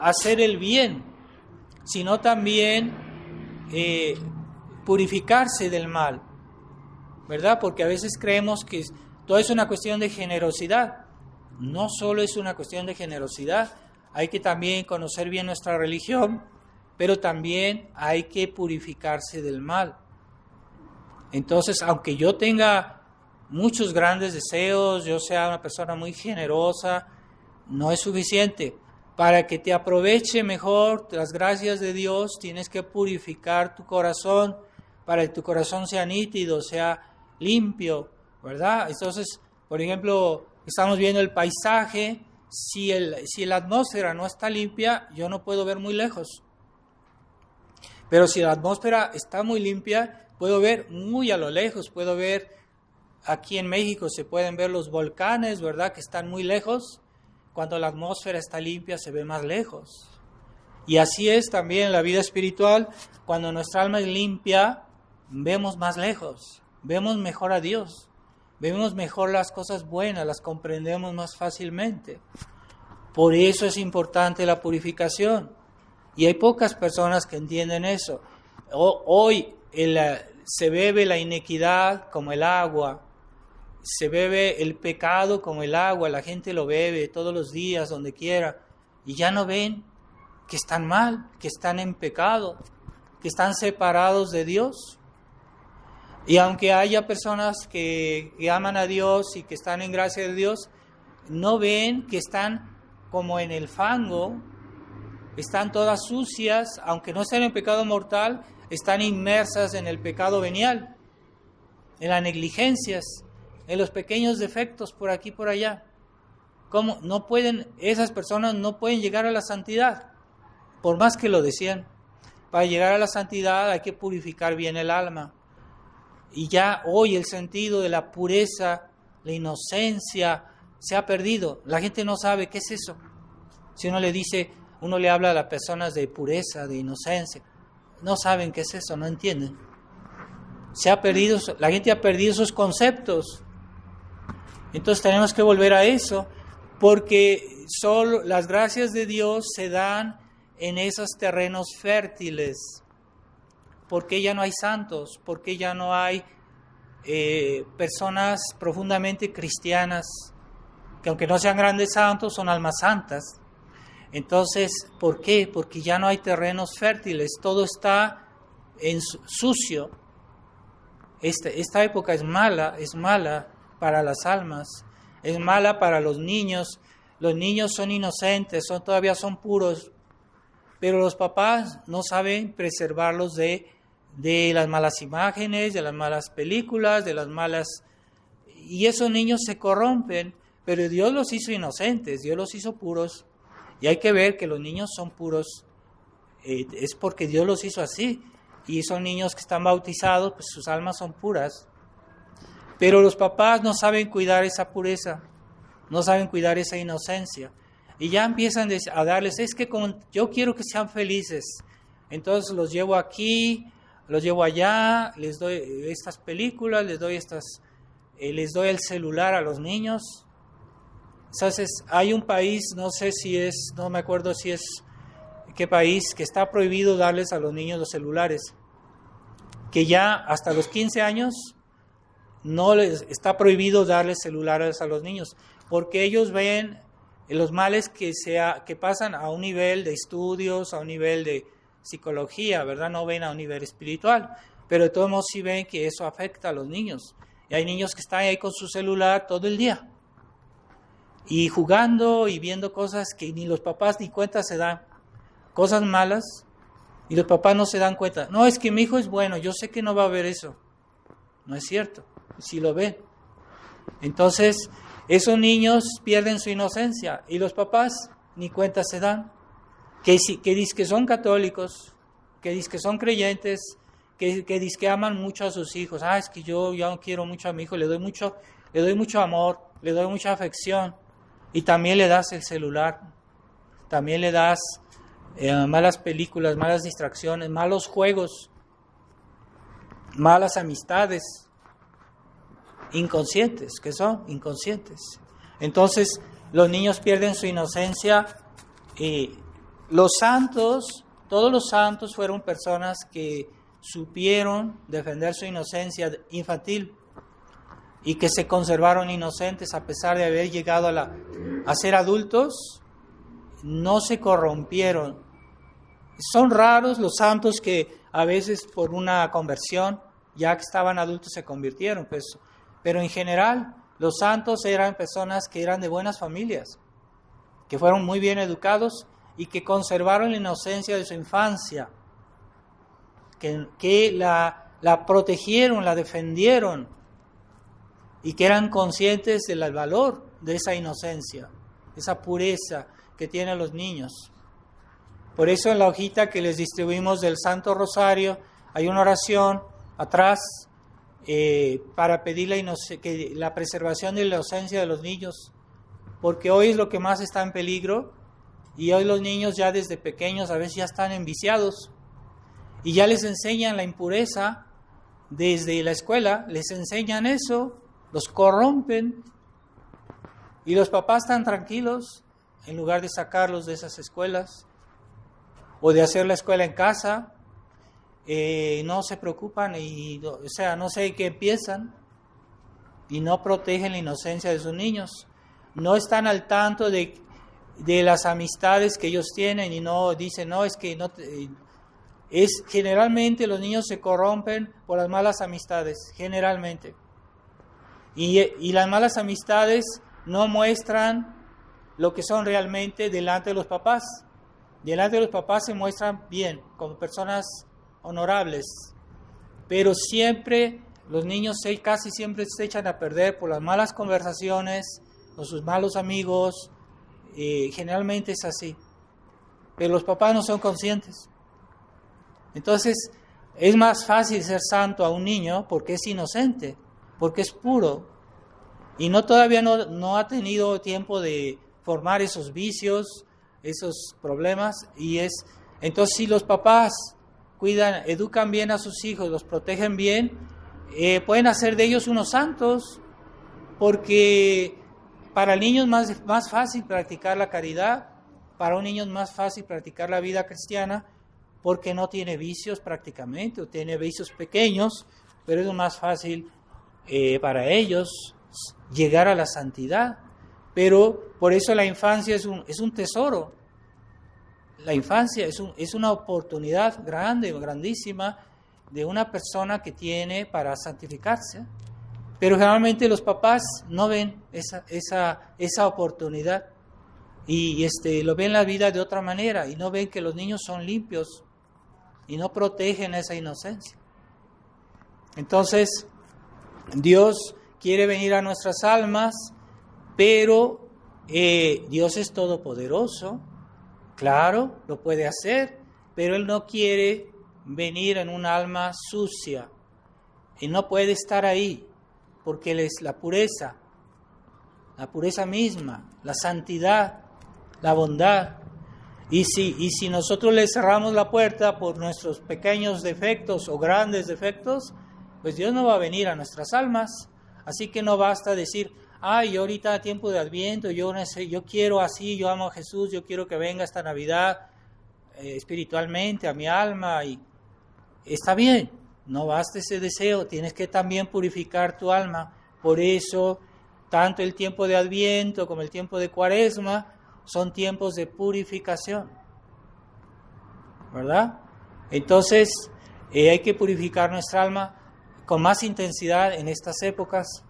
hacer el bien, sino también purificarse del mal, ¿verdad? Porque a veces creemos que todo es una cuestión de generosidad. No solo es una cuestión de generosidad, hay que también conocer bien nuestra religión, pero también hay que purificarse del mal. Entonces, aunque yo tenga muchos grandes deseos, yo sea una persona muy generosa, no es suficiente. Para que te aproveche mejor las gracias de Dios, tienes que purificar tu corazón, para que tu corazón sea nítido, sea limpio, ¿verdad? Entonces, por ejemplo, estamos viendo el paisaje, si la atmósfera no está limpia, yo no puedo ver muy lejos. Pero si la atmósfera está muy limpia, puedo ver muy a lo lejos, puedo ver, aquí en México se pueden ver los volcanes, ¿verdad?, que están muy lejos. Cuando la atmósfera está limpia se ve más lejos. Y así es también la vida espiritual. Cuando nuestra alma es limpia, vemos más lejos, vemos mejor a Dios, vemos mejor las cosas buenas, las comprendemos más fácilmente. Por eso es importante la purificación. Y hay pocas personas que entienden eso. Hoy se bebe la iniquidad como el agua. Se bebe el pecado como el agua, la gente lo bebe todos los días, donde quiera, y ya no ven que están mal, que están en pecado, que están separados de Dios. Y aunque haya personas que aman a Dios y que están en gracia de Dios, no ven que están como en el fango, están todas sucias, aunque no estén en pecado mortal, están inmersas en el pecado venial, en las negligencias, en los pequeños defectos por aquí y por allá. ¿Cómo no pueden, esas personas no pueden llegar a la santidad? Por más que lo decían. Para llegar a la santidad hay que purificar bien el alma. Y ya hoy el sentido de la pureza, la inocencia, se ha perdido. La gente no sabe qué es eso. Si uno le habla a las personas de pureza, de inocencia, no saben qué es eso, no entienden. La gente ha perdido esos conceptos. Entonces tenemos que volver a eso, porque solo las gracias de Dios se dan en esos terrenos fértiles. Porque ya no hay santos, porque ya no hay personas profundamente cristianas, que aunque no sean grandes santos, son almas santas. Entonces, ¿por qué? Porque ya no hay terrenos fértiles, todo está sucio. Esta época es mala para las almas, es mala para los niños. Los niños son inocentes, todavía son puros, pero los papás no saben preservarlos de las malas imágenes, de las malas películas, y esos niños se corrompen, pero Dios los hizo inocentes, Dios los hizo puros, y hay que ver que los niños son puros, es porque Dios los hizo así, y son niños que están bautizados, pues sus almas son puras. Pero los papás no saben cuidar esa pureza, no saben cuidar esa inocencia, y ya empiezan a darles, es que yo quiero que sean felices, entonces los llevo aquí, los llevo allá, les doy estas películas, les doy el celular a los niños. Entonces hay un país, no me acuerdo si es qué país, que está prohibido darles a los niños los celulares, que ya hasta los 15 años está prohibido darles celulares a los niños, porque ellos ven los males que pasan a un nivel de estudios, a un nivel de psicología, ¿verdad? No ven a un nivel espiritual, pero de todos modos sí ven que eso afecta a los niños. Y hay niños que están ahí con su celular todo el día, y jugando y viendo cosas que ni los papás ni cuenta se dan, cosas malas, y los papás no se dan cuenta. No, es que mi hijo es bueno, yo sé que no va a ver eso. No es cierto, sí lo ven. Entonces, esos niños pierden su inocencia y los papás ni cuenta se dan. Que dicen que son católicos, que dicen que son creyentes, que dicen que aman mucho a sus hijos. Es que yo quiero mucho a mi hijo, le doy mucho amor, le doy mucha afección. Y también le das el celular, también le das malas películas, malas distracciones, malos juegos, malas amistades, inconscientes, que son inconscientes. Entonces los niños pierden su inocencia. Los santos, todos los santos fueron personas que supieron defender su inocencia infantil y que se conservaron inocentes a pesar de haber llegado a ser adultos, no se corrompieron. Son raros los santos que a veces por una conversión, ya que estaban adultos, se convirtieron, pero en general los santos eran personas que eran de buenas familias, que fueron muy bien educados y que conservaron la inocencia de su infancia, que la protegieron, la defendieron, y que eran conscientes del valor de esa inocencia, esa pureza que tienen los niños. Por eso en la hojita que les distribuimos del Santo Rosario hay una oración atrás para pedir la preservación de la inocencia de los niños, porque hoy es lo que más está en peligro, y hoy los niños ya desde pequeños a veces ya están enviciados y ya les enseñan la impureza desde la escuela, les enseñan eso, los corrompen, y los papás están tranquilos en lugar de sacarlos de esas escuelas o de hacer la escuela en casa. No se preocupan no sé qué piensan y no protegen la inocencia de sus niños. No están al tanto de las amistades que ellos tienen y no dicen, no, es que no... generalmente los niños se corrompen por las malas amistades, generalmente. Y las malas amistades no muestran lo que son realmente delante de los papás. Delante de los papás se muestran bien, como personas honorables. Pero siempre, los niños casi siempre se echan a perder por las malas conversaciones, con sus malos amigos. Generalmente es así. Pero los papás no son conscientes. Entonces, es más fácil ser santo a un niño porque es inocente, porque es puro, y todavía no ha tenido tiempo de formar esos vicios, esos problemas, entonces si los papás educan bien a sus hijos, los protegen bien, pueden hacer de ellos unos santos, porque para el niño es más fácil practicar la caridad, para un niño es más fácil practicar la vida cristiana, porque no tiene vicios prácticamente, o tiene vicios pequeños, pero es más fácil para ellos llegar a la santidad. Pero por eso la infancia es un tesoro. La infancia es una oportunidad grande, grandísima, de una persona que tiene para santificarse. Pero generalmente los papás no ven esa oportunidad y lo ven la vida de otra manera, y no ven que los niños son limpios y no protegen esa inocencia. Entonces, Dios quiere venir a nuestras almas, pero Dios es todopoderoso, claro, lo puede hacer, pero Él no quiere venir en un alma sucia, y no puede estar ahí, porque Él es la pureza misma, la santidad, la bondad. Y si nosotros le cerramos la puerta por nuestros pequeños defectos o grandes defectos, pues Dios no va a venir a nuestras almas. Así que no basta decir, yo ahorita a tiempo de Adviento, yo quiero así, yo amo a Jesús, yo quiero que venga esta Navidad espiritualmente a mi alma. Y está bien, no basta ese deseo, tienes que también purificar tu alma. Por eso, tanto el tiempo de Adviento como el tiempo de Cuaresma son tiempos de purificación, ¿verdad? Entonces, hay que purificar nuestra alma con más intensidad en estas épocas,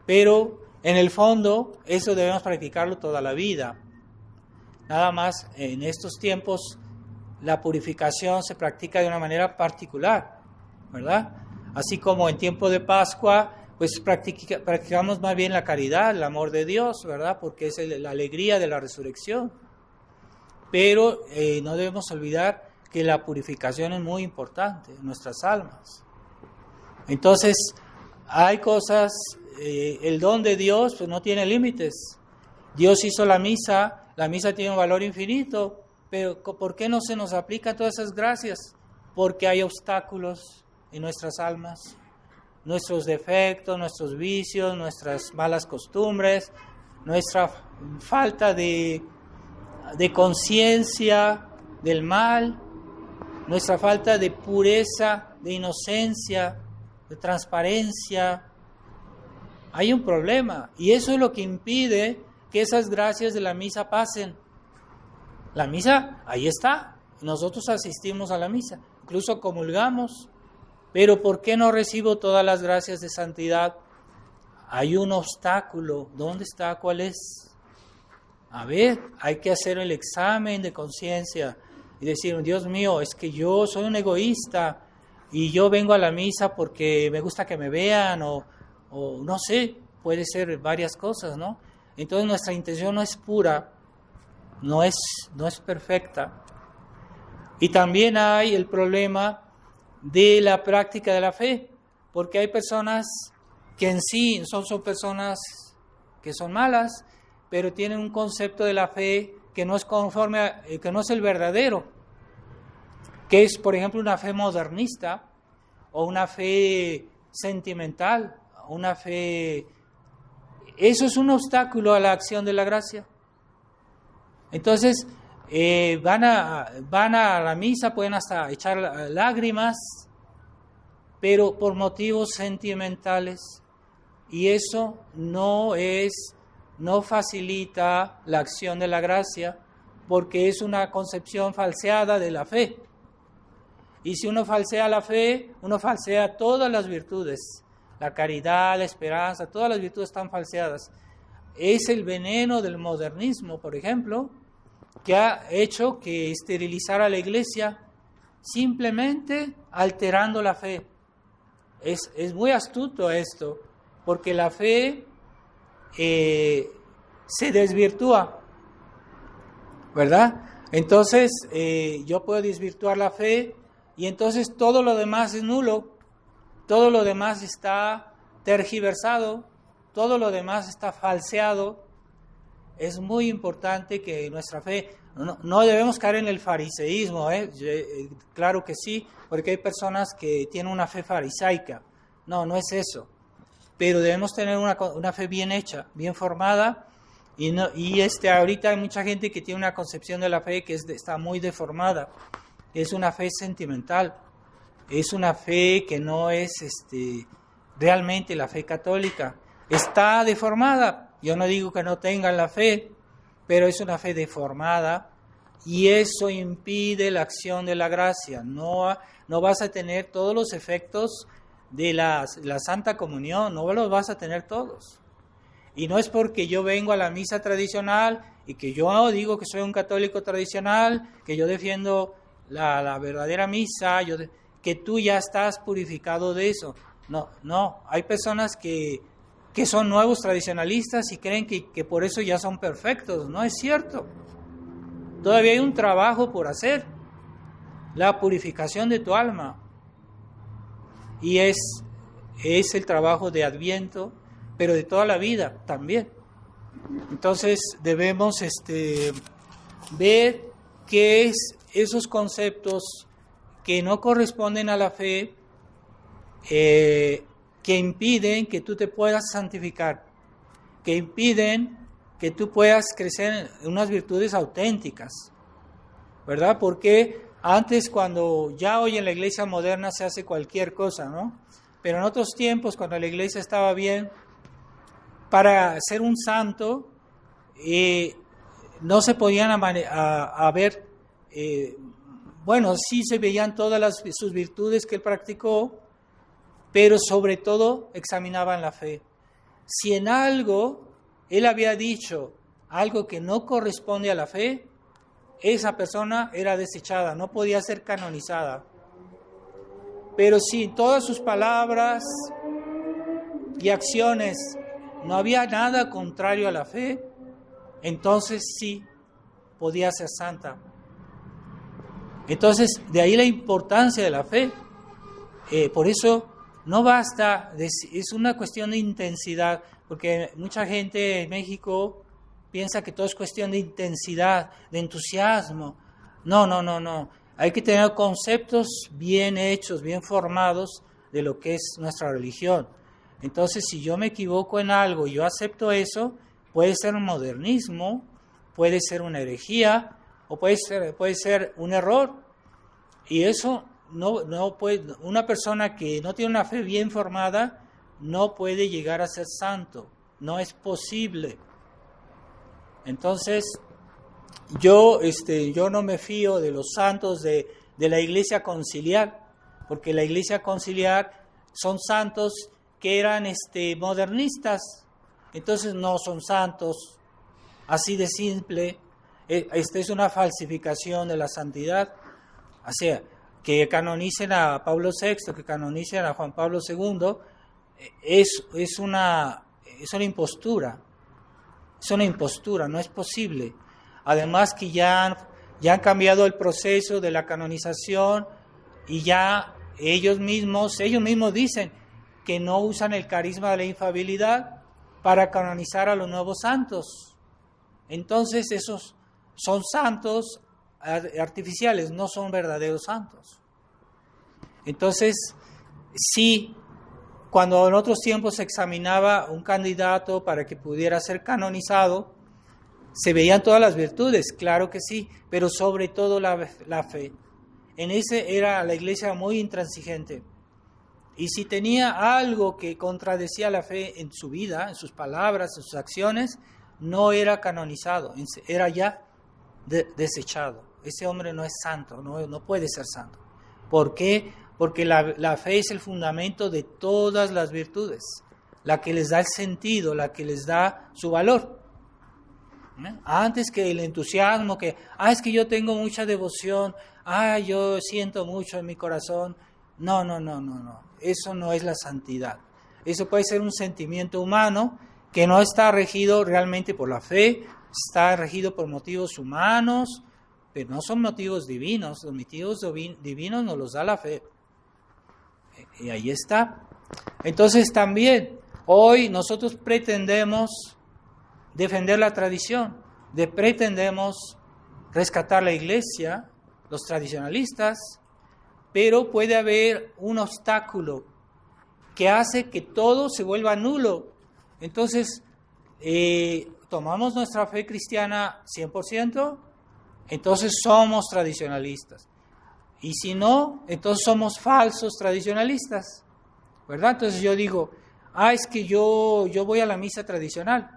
pero en el fondo eso debemos practicarlo toda la vida. Nada más en estos tiempos la purificación se practica de una manera particular, ¿verdad? Así como en tiempo de Pascua, pues practicamos más bien la caridad, el amor de Dios, ¿verdad? Porque es la alegría de la resurrección. Pero no debemos olvidar que la purificación es muy importante en nuestras almas. Entonces, hay cosas, el don de Dios pues no tiene límites. Dios hizo la misa tiene un valor infinito, pero ¿por qué no se nos aplican todas esas gracias? Porque hay obstáculos en nuestras almas, nuestros defectos, nuestros vicios, nuestras malas costumbres, nuestra falta de conciencia del mal, nuestra falta de pureza, de inocencia, de transparencia. Hay un problema y eso es lo que impide que esas gracias de la misa pasen. La misa, ahí está, nosotros asistimos a la misa, incluso comulgamos, pero ¿por qué no recibo todas las gracias de santidad? Hay un obstáculo, ¿dónde está? ¿Cuál es? A ver, hay que hacer el examen de conciencia y decir, Dios mío, es que yo soy un egoísta y yo vengo a la misa porque me gusta que me vean o no sé, puede ser varias cosas, ¿no? Entonces nuestra intención no es pura, no es perfecta. Y también hay el problema de la práctica de la fe, porque hay personas que en sí son personas que son malas, pero tienen un concepto de la fe que no es conforme, que no es el verdadero, que es, por ejemplo, una fe modernista o una fe sentimental, una fe. Eso es un obstáculo a la acción de la gracia. Entonces, van a la misa, pueden hasta echar lágrimas, pero por motivos sentimentales. Y eso no facilita la acción de la gracia, porque es una concepción falseada de la fe. Y si uno falsea la fe, uno falsea todas las virtudes. La caridad, la esperanza, todas las virtudes están falseadas. Es el veneno del modernismo, por ejemplo, que ha hecho que esterilizara a la Iglesia simplemente alterando la fe. Es muy astuto esto, porque la fe se desvirtúa, ¿verdad? Entonces, yo puedo desvirtuar la fe y entonces todo lo demás es nulo. Todo lo demás está tergiversado, todo lo demás está falseado. Es muy importante que nuestra fe, no debemos caer en el fariseísmo, claro que sí, porque hay personas que tienen una fe farisaica. No es eso. Pero debemos tener una fe bien hecha, bien formada, y ahorita hay mucha gente que tiene una concepción de la fe que está muy deformada. Es una fe sentimental. Es una fe que no es realmente la fe católica. Está deformada. Yo no digo que no tengan la fe, pero es una fe deformada y eso impide la acción de la gracia. No vas a tener todos los efectos de la Santa Comunión, no los vas a tener todos. Y no es porque yo vengo a la misa tradicional y que yo digo que soy un católico tradicional, que yo defiendo la verdadera misa, que tú ya estás purificado de eso. No, hay personas que son nuevos tradicionalistas y creen que por eso ya son perfectos. No es cierto. Todavía hay un trabajo por hacer, la purificación de tu alma. Y es el trabajo de Adviento, pero de toda la vida también. Entonces debemos ver qué es esos conceptos que no corresponden a la fe, que impiden que tú te puedas santificar, que impiden que tú puedas crecer en unas virtudes auténticas, ¿verdad? Porque Antes, cuando ya hoy en la iglesia moderna se hace cualquier cosa, ¿no? Pero en otros tiempos, cuando la iglesia estaba bien, para ser un santo, no se podían ver, bueno, sí se veían todas sus virtudes que él practicó, pero sobre todo examinaban la fe. Si en algo él había dicho algo que no corresponde a la fe, esa persona era desechada, no podía ser canonizada. Pero si en todas sus palabras y acciones no había nada contrario a la fe, entonces sí podía ser santa. Entonces, de ahí la importancia de la fe. Por eso no basta, es una cuestión de intensidad, porque mucha gente en México piensa que todo es cuestión de intensidad, de entusiasmo. No. Hay que tener conceptos bien hechos, bien formados de lo que es nuestra religión. Entonces, si yo me equivoco en algo y yo acepto eso, puede ser un modernismo, puede ser una herejía o puede ser un error. Y eso no puede, una persona que no tiene una fe bien formada no puede llegar a ser santo, no es posible. Entonces, yo no me fío de los santos de la iglesia conciliar, porque la iglesia conciliar son santos que eran modernistas, entonces no son santos, así de simple. Esta es una falsificación de la santidad. O sea, que canonicen a Pablo VI, que canonicen a Juan Pablo II, es una impostura. Es una impostura, no es posible. Además que ya han cambiado el proceso de la canonización y ya ellos mismos dicen que no usan el carisma de la infalibilidad para canonizar a los nuevos santos. Entonces esos son santos artificiales, no son verdaderos santos. Entonces, sí, cuando en otros tiempos se examinaba un candidato para que pudiera ser canonizado, se veían todas las virtudes, claro que sí, pero sobre todo la fe. En ese era la iglesia muy intransigente. Y si tenía algo que contradecía la fe en su vida, en sus palabras, en sus acciones, no era canonizado, era ya desechado. Ese hombre no es santo, no puede ser santo. ¿Por qué? Porque la fe es el fundamento de todas las virtudes, la que les da el sentido, la que les da su valor. Antes que el entusiasmo, es que yo tengo mucha devoción, yo siento mucho en mi corazón. No. Eso no es la santidad. Eso puede ser un sentimiento humano que no está regido realmente por la fe, está regido por motivos humanos, pero no son motivos divinos. Los motivos divinos nos los da la fe. Y ahí está. Entonces también, hoy nosotros pretendemos defender la tradición, pretendemos rescatar la iglesia, los tradicionalistas, pero puede haber un obstáculo que hace que todo se vuelva nulo. Entonces, tomamos nuestra fe cristiana 100%, entonces somos tradicionalistas. Y si no, entonces somos falsos tradicionalistas, ¿verdad? Entonces yo digo, es que yo voy a la misa tradicional.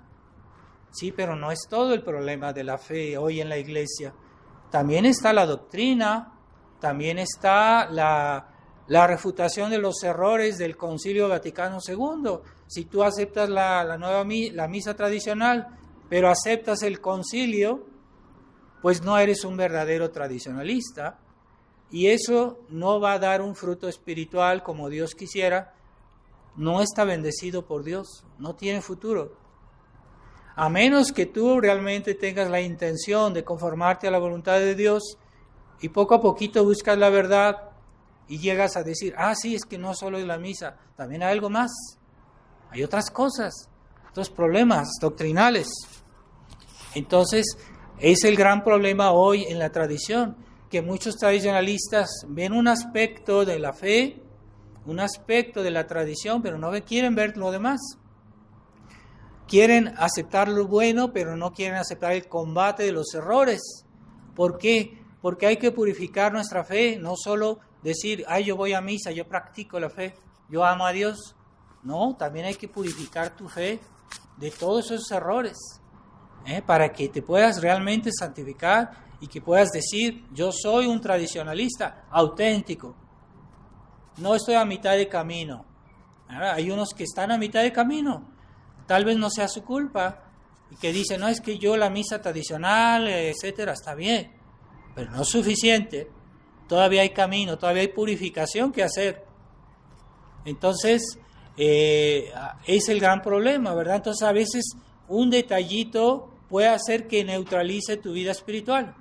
Sí, pero no es todo el problema de la fe hoy en la iglesia. También está la doctrina, también está la refutación de los errores del Concilio Vaticano II. Si tú aceptas la misa tradicional, pero aceptas el concilio, pues no eres un verdadero tradicionalista. Y eso no va a dar un fruto espiritual como Dios quisiera. No está bendecido por Dios, no tiene futuro. A menos que tú realmente tengas la intención de conformarte a la voluntad de Dios y poco a poquito buscas la verdad y llegas a decir, sí, es que no solo es la misa, también hay algo más. Hay otras cosas, otros problemas doctrinales. Entonces, es el gran problema hoy en la tradición, que muchos tradicionalistas ven un aspecto de la fe, un aspecto de la tradición, pero no quieren ver lo demás. Quieren aceptar lo bueno, pero no quieren aceptar el combate de los errores. ¿Por qué? Porque hay que purificar nuestra fe, no solo decir, ay, yo voy a misa, yo practico la fe, yo amo a Dios. No, también hay que purificar tu fe de todos esos errores, para que te puedas realmente santificar y que puedas decir, yo soy un tradicionalista auténtico, no estoy a mitad de camino. Hay unos que están a mitad de camino, tal vez no sea su culpa, y que dicen, no, es que yo la misa tradicional, etcétera, está bien, pero no es suficiente, todavía hay camino, todavía hay purificación que hacer. Entonces, es el gran problema, ¿verdad? Entonces, a veces un detallito puede hacer que neutralice tu vida espiritual.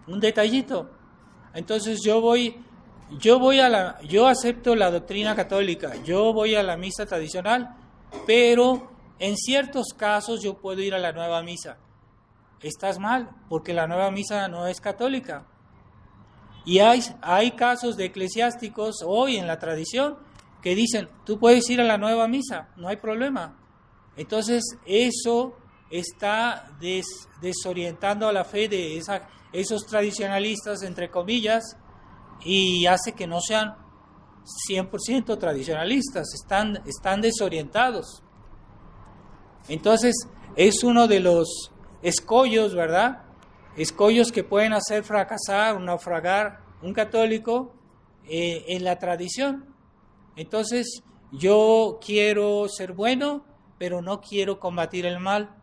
Un detallito. Entonces, yo acepto la doctrina católica, yo voy a la misa tradicional, pero en ciertos casos yo puedo ir a la nueva misa. Estás mal, porque la nueva misa no es católica. Y hay casos de eclesiásticos hoy en la tradición que dicen, tú puedes ir a la nueva misa, no hay problema. Entonces eso está desorientando a la fe de esos tradicionalistas, entre comillas, y hace que no sean 100% tradicionalistas, están desorientados. Entonces es uno de los escollos, ¿verdad? Escollos que pueden hacer fracasar o naufragar un católico en la tradición. Entonces, yo quiero ser bueno, pero no quiero combatir el mal.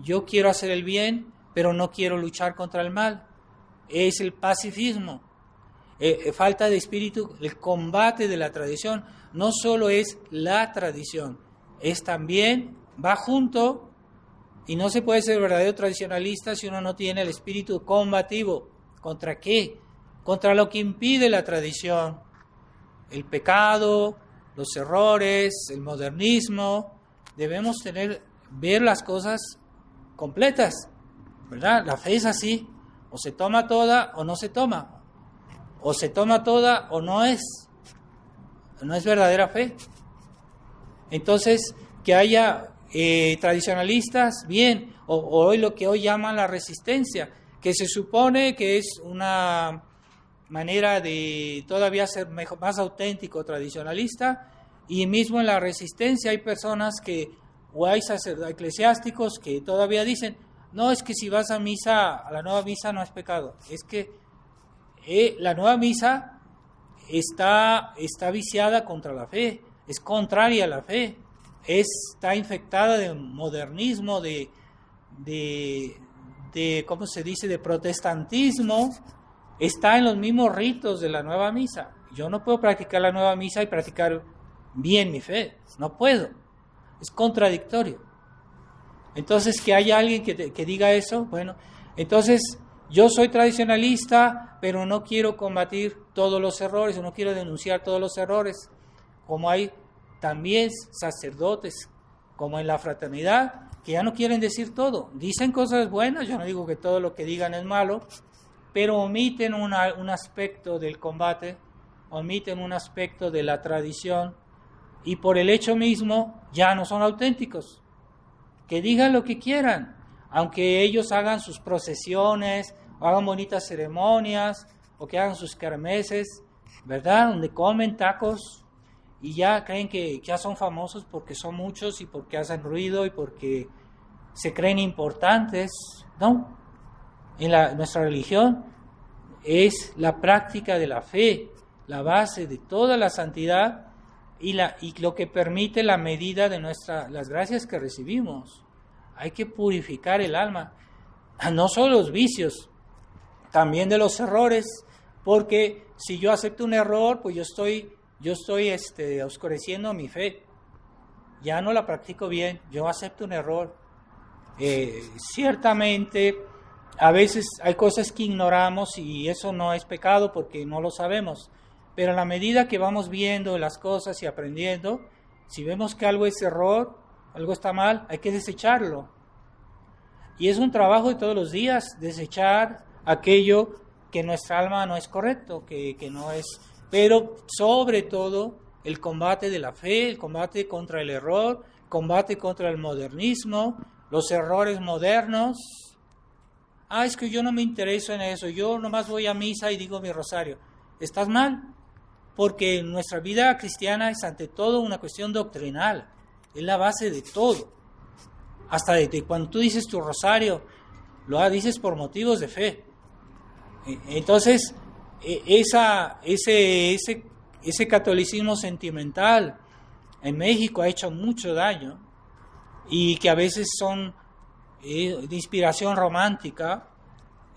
Yo quiero hacer el bien, pero no quiero luchar contra el mal. Es el pacifismo. Falta de espíritu, el combate de la tradición. No solo es la tradición, es también, va junto. Y no se puede ser verdadero tradicionalista si uno no tiene el espíritu combativo. ¿Contra qué? Contra lo que impide la tradición. El pecado, los errores, el modernismo. Debemos ver las cosas completas, ¿verdad? La fe es así. O se toma toda o no se toma. O se toma toda o no es. No es verdadera fe. Entonces, que haya tradicionalistas, bien, o hoy lo que hoy llaman la resistencia, que se supone que es una manera de todavía ser más auténtico, tradicionalista, y mismo en la resistencia hay personas o hay eclesiásticos que todavía dicen, no, es que si vas a misa, a la nueva misa no es pecado, es que la nueva misa está viciada contra la fe, es contraria a la fe. Está infectada de modernismo, de ¿cómo se dice?, de protestantismo, está en los mismos ritos de la nueva misa. Yo no puedo practicar la nueva misa y practicar bien mi fe, no puedo, es contradictorio. Entonces, que haya alguien que diga eso, bueno, entonces yo soy tradicionalista, pero no quiero combatir todos los errores, no quiero denunciar todos los errores, como hay también sacerdotes, como en la fraternidad, que ya no quieren decir todo. Dicen cosas buenas, yo no digo que todo lo que digan es malo, pero omiten un aspecto del combate, omiten un aspecto de la tradición, y por el hecho mismo ya no son auténticos. Que digan lo que quieran, aunque ellos hagan sus procesiones, o hagan bonitas ceremonias, o que hagan sus kermeses, ¿verdad? Donde comen tacos, y ya creen que ya son famosos porque son muchos y porque hacen ruido y porque se creen importantes. No, nuestra religión es la práctica de la fe, la base de toda la santidad y lo que permite la medida de las gracias que recibimos. Hay que purificar el alma, no solo los vicios, también de los errores, porque si yo acepto un error, pues yo estoy oscureciendo mi fe, ya no la practico bien, yo acepto un error. Ciertamente, a veces hay cosas que ignoramos y eso no es pecado porque no lo sabemos, pero a la medida que vamos viendo las cosas y aprendiendo, si vemos que algo es error, algo está mal, hay que desecharlo. Y es un trabajo de todos los días, desechar aquello que nuestra alma no es correcto, que no es. Pero sobre todo el combate de la fe, el combate contra el error, el combate contra el modernismo, los errores modernos. es que yo no me intereso en eso, yo nomás voy a misa y digo mi rosario. Estás mal, porque nuestra vida cristiana es ante todo una cuestión doctrinal, es la base de todo. Hasta de cuando tú dices tu rosario, lo dices por motivos de fe. Entonces, ese catolicismo sentimental en México ha hecho mucho daño, y que a veces son de inspiración romántica,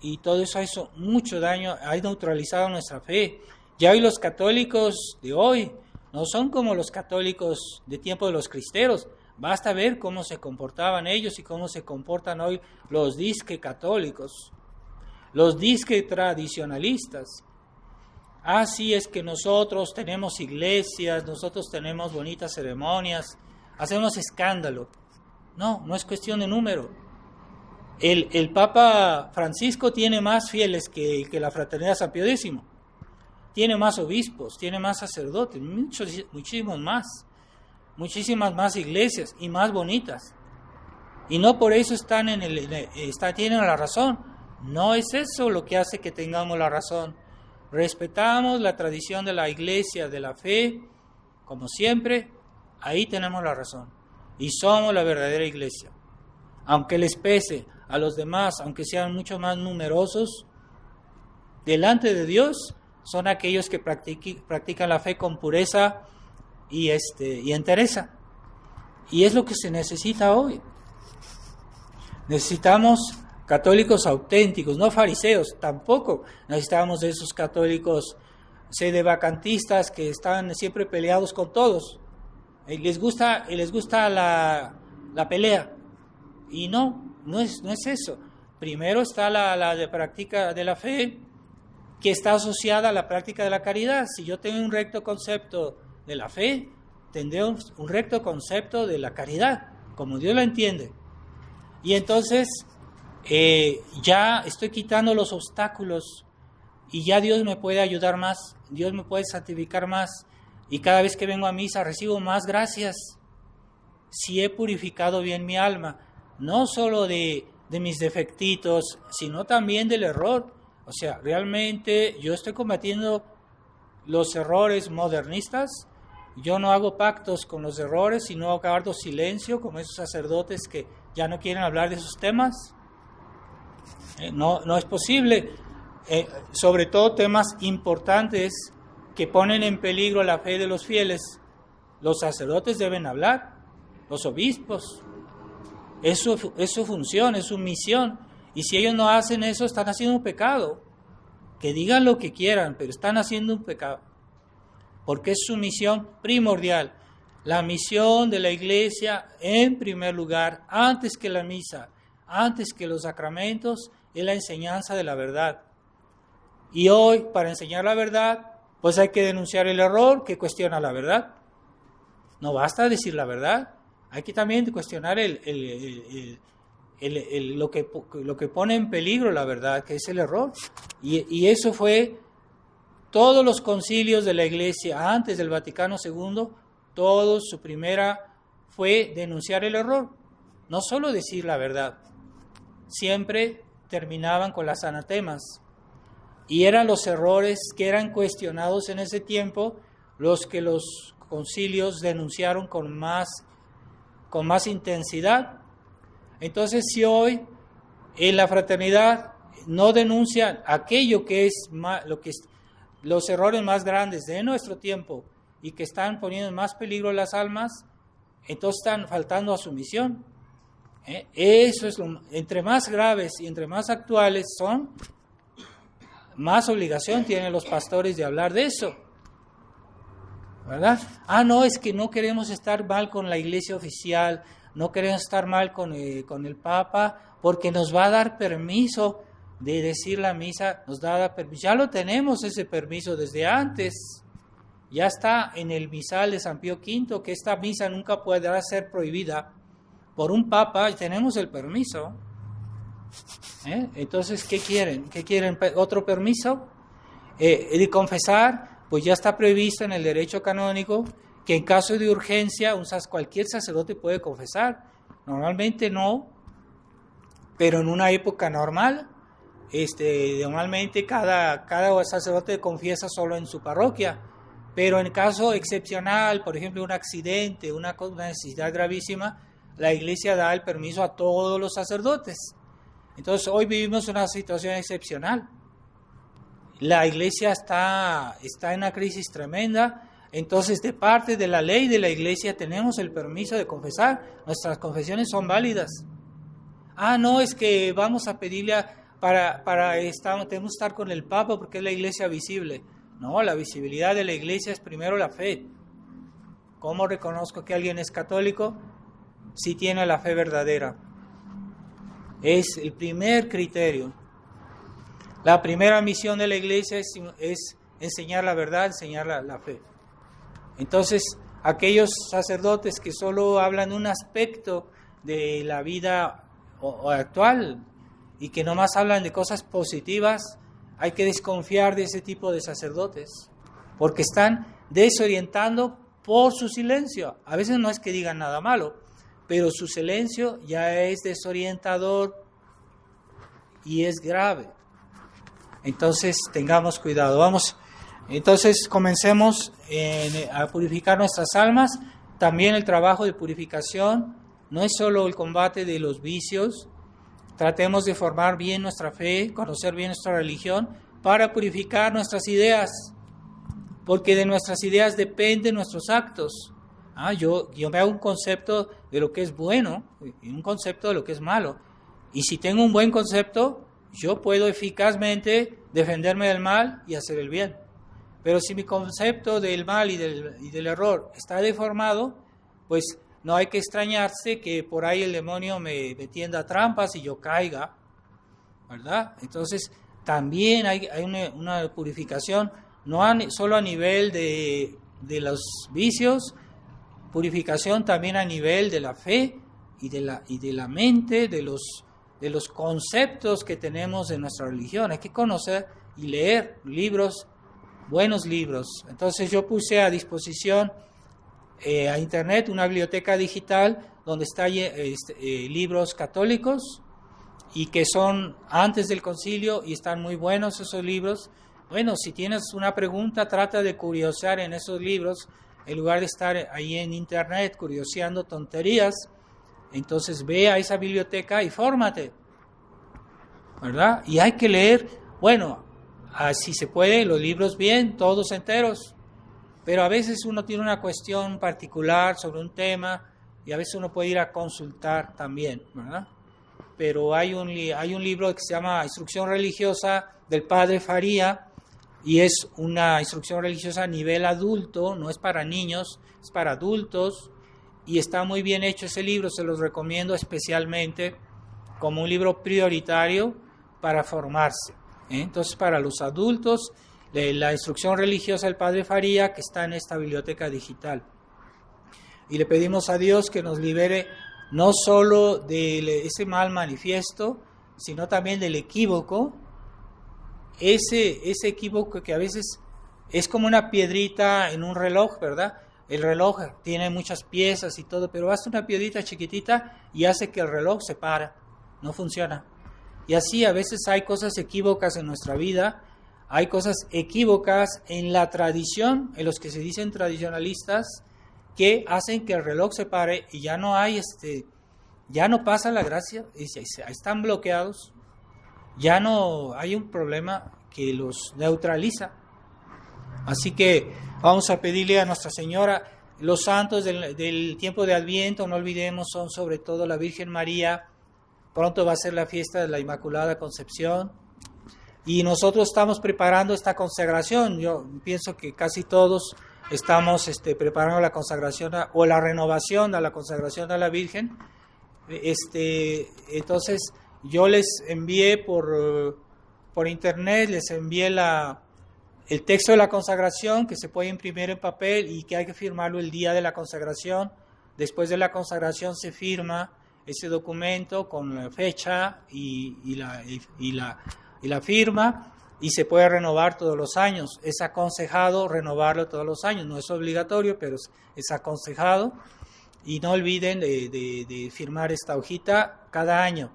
y todo eso ha hecho mucho daño, ha neutralizado nuestra fe. Ya hoy los católicos de hoy no son como los católicos de tiempo de los cristeros. Basta ver cómo se comportaban ellos y cómo se comportan hoy los disque católicos, los disque tradicionalistas. Sí, es que nosotros tenemos iglesias, nosotros tenemos bonitas ceremonias, hacemos escándalo. No es cuestión de número. El Papa Francisco tiene más fieles que la Fraternidad San Pío X. Tiene más obispos, tiene más sacerdotes, muchísimas más iglesias y más bonitas. Y no por eso tienen la razón. No es eso lo que hace que tengamos la razón. Respetamos la tradición de la iglesia, de la fe, como siempre, ahí tenemos la razón. Y somos la verdadera iglesia. Aunque les pese a los demás, aunque sean mucho más numerosos, delante de Dios son aquellos que practican la fe con pureza y entereza. Y es lo que se necesita hoy. Necesitamos católicos auténticos, no fariseos, tampoco necesitamos de esos católicos sedevacantistas que están siempre peleados con todos. Les gusta la pelea. Y no es eso. Primero está la práctica de la fe, que está asociada a la práctica de la caridad. Si yo tengo un recto concepto de la fe, tendré un recto concepto de la caridad, como Dios la entiende. Y entonces ya estoy quitando los obstáculos, y ya Dios me puede ayudar más, Dios me puede santificar más, y cada vez que vengo a misa recibo más gracias, si he purificado bien mi alma, no solo de mis defectitos, sino también del error. O sea, realmente yo estoy combatiendo los errores modernistas. Yo no hago pactos con los errores, sino guardo silencio, como esos sacerdotes que ya no quieren hablar de esos temas. No es posible. Sobre todo temas importantes que ponen en peligro la fe de los fieles. Los sacerdotes deben hablar, los obispos. Es su función, es su misión. Y si ellos no hacen eso, están haciendo un pecado. Que digan lo que quieran, pero están haciendo un pecado. Porque es su misión primordial. La misión de la iglesia, en primer lugar, antes que la misa, antes que los sacramentos, es la enseñanza de la verdad. Y hoy, para enseñar la verdad, pues hay que denunciar el error que cuestiona la verdad. No basta decir la verdad. Hay que también cuestionar lo que pone en peligro la verdad, que es el error. Y eso fue todos los concilios de la Iglesia antes del Vaticano II, todos, su primera fue denunciar el error, no solo decir la verdad. Siempre terminaban con las anatemas. Y eran los errores que eran cuestionados en ese tiempo los que los concilios denunciaron con más intensidad. Entonces, si hoy en la fraternidad no denuncian aquello que es los errores más grandes de nuestro tiempo y que están poniendo en más peligro las almas, entonces están faltando a su misión. Eso es entre más graves y entre más actuales son, más obligación tienen los pastores de hablar de eso, ¿verdad? No, es que no queremos estar mal con la iglesia oficial, no queremos estar mal con el Papa, porque nos va a dar permiso de decir la misa, ya lo tenemos ese permiso desde antes, ya está en el misal de San Pío V, que esta misa nunca podrá ser prohibida por un Papa, y tenemos el permiso. Entonces, ¿qué quieren? ¿Otro permiso? De confesar, pues ya está previsto en el derecho canónico que en caso de urgencia cualquier sacerdote puede confesar. Normalmente no, pero en una época normal Normalmente cada sacerdote confiesa solo en su parroquia, pero en caso excepcional, por ejemplo, un accidente, una necesidad gravísima, la Iglesia da el permiso a todos los sacerdotes. Entonces, hoy vivimos una situación excepcional. La Iglesia está en una crisis tremenda. Entonces, de parte de la ley de la Iglesia tenemos el permiso de confesar. Nuestras confesiones son válidas. No, es que vamos a pedirle tenemos que estar con el Papa porque es la Iglesia visible. No, la visibilidad de la Iglesia es primero la fe. ¿Cómo reconozco que alguien es católico? Si tiene la fe verdadera. Es el primer criterio. La primera misión de la Iglesia es enseñar la verdad, enseñar la fe. Entonces, aquellos sacerdotes que solo hablan un aspecto de la vida actual y que nomás hablan de cosas positivas, hay que desconfiar de ese tipo de sacerdotes, porque están desorientando por su silencio. A veces no es que digan nada malo, pero su silencio ya es desorientador y es grave. Entonces, tengamos cuidado. Entonces, comencemos a purificar nuestras almas. También el trabajo de purificación no es solo el combate de los vicios. Tratemos de formar bien nuestra fe, conocer bien nuestra religión, para purificar nuestras ideas, porque de nuestras ideas dependen nuestros actos. Yo me hago un concepto de lo que es bueno y un concepto de lo que es malo. Y si tengo un buen concepto, yo puedo eficazmente defenderme del mal y hacer el bien. Pero si mi concepto del mal y del error está deformado, pues no hay que extrañarse que por ahí el demonio me tienda trampas y yo caiga, ¿verdad? Entonces, también hay una purificación, no solo a nivel de los vicios, purificación también a nivel de la fe y de la mente, de los conceptos que tenemos de nuestra religión. Hay que conocer y leer libros, buenos libros. Entonces yo puse a disposición a internet una biblioteca digital donde están libros católicos y que son antes del concilio y están muy buenos esos libros. Bueno, si tienes una pregunta, trata de curiosear en esos libros en lugar de estar ahí en internet curioseando tonterías. Entonces ve a esa biblioteca y fórmate, ¿verdad? Y hay que leer, si se puede, los libros bien, todos enteros. Pero a veces uno tiene una cuestión particular sobre un tema y a veces uno puede ir a consultar también, ¿verdad? Pero hay un libro que se llama Instrucción Religiosa del Padre Faría y es una instrucción religiosa a nivel adulto, no es para niños, es para adultos y está muy bien hecho ese libro, se los recomiendo especialmente como un libro prioritario para formarse. Entonces, para los adultos, la instrucción religiosa del Padre Faría, que está en esta biblioteca digital. Y le pedimos a Dios que nos libere no solo de ese mal manifiesto, sino también del equívoco. Ese equívoco que a veces es como una piedrita en un reloj, ¿verdad? El reloj tiene muchas piezas y todo, pero basta una piedrita chiquitita y hace que el reloj se para, no funciona. Y así a veces hay cosas equívocas en nuestra vida, hay cosas equívocas en la tradición, en los que se dicen tradicionalistas, que hacen que el reloj se pare y ya no pasa la gracia, están bloqueados, ya no hay un problema que los neutraliza. Así que vamos a pedirle a Nuestra Señora, los santos del tiempo de Adviento, no olvidemos, son sobre todo la Virgen María. Pronto va a ser la fiesta de la Inmaculada Concepción y nosotros estamos preparando esta consagración. Yo pienso que casi todos estamos preparando la consagración o la renovación de la consagración a la Virgen. Entonces yo les envié por internet, les envié el texto de la consagración que se puede imprimir en papel y que hay que firmarlo el día de la consagración. Después de la consagración se firma ese documento con la fecha y la firma y se puede renovar todos los años. Es aconsejado renovarlo todos los años, no es obligatorio, pero es aconsejado. Y no olviden de firmar esta hojita cada año.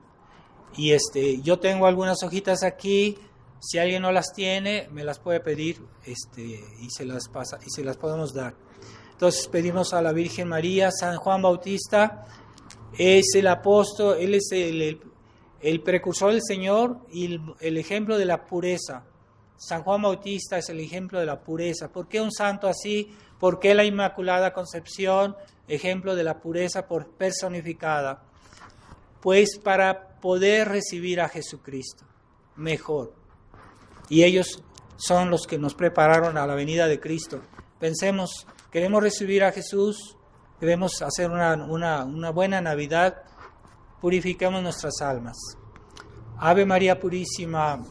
Y yo tengo algunas hojitas aquí. Si alguien no las tiene, me las puede pedir y se las podemos dar. Entonces pedimos a la Virgen María. San Juan Bautista es el apóstol, él es el precursor del Señor y el ejemplo de la pureza. San Juan Bautista es el ejemplo de la pureza. ¿Por qué un santo así? ¿Por qué la Inmaculada Concepción, ejemplo de la pureza personificada? Pues para poder recibir a Jesucristo mejor. Y ellos son los que nos prepararon a la venida de Cristo. Pensemos, queremos recibir a Jesús, queremos hacer una buena Navidad, purifiquemos nuestras almas. Ave María Purísima.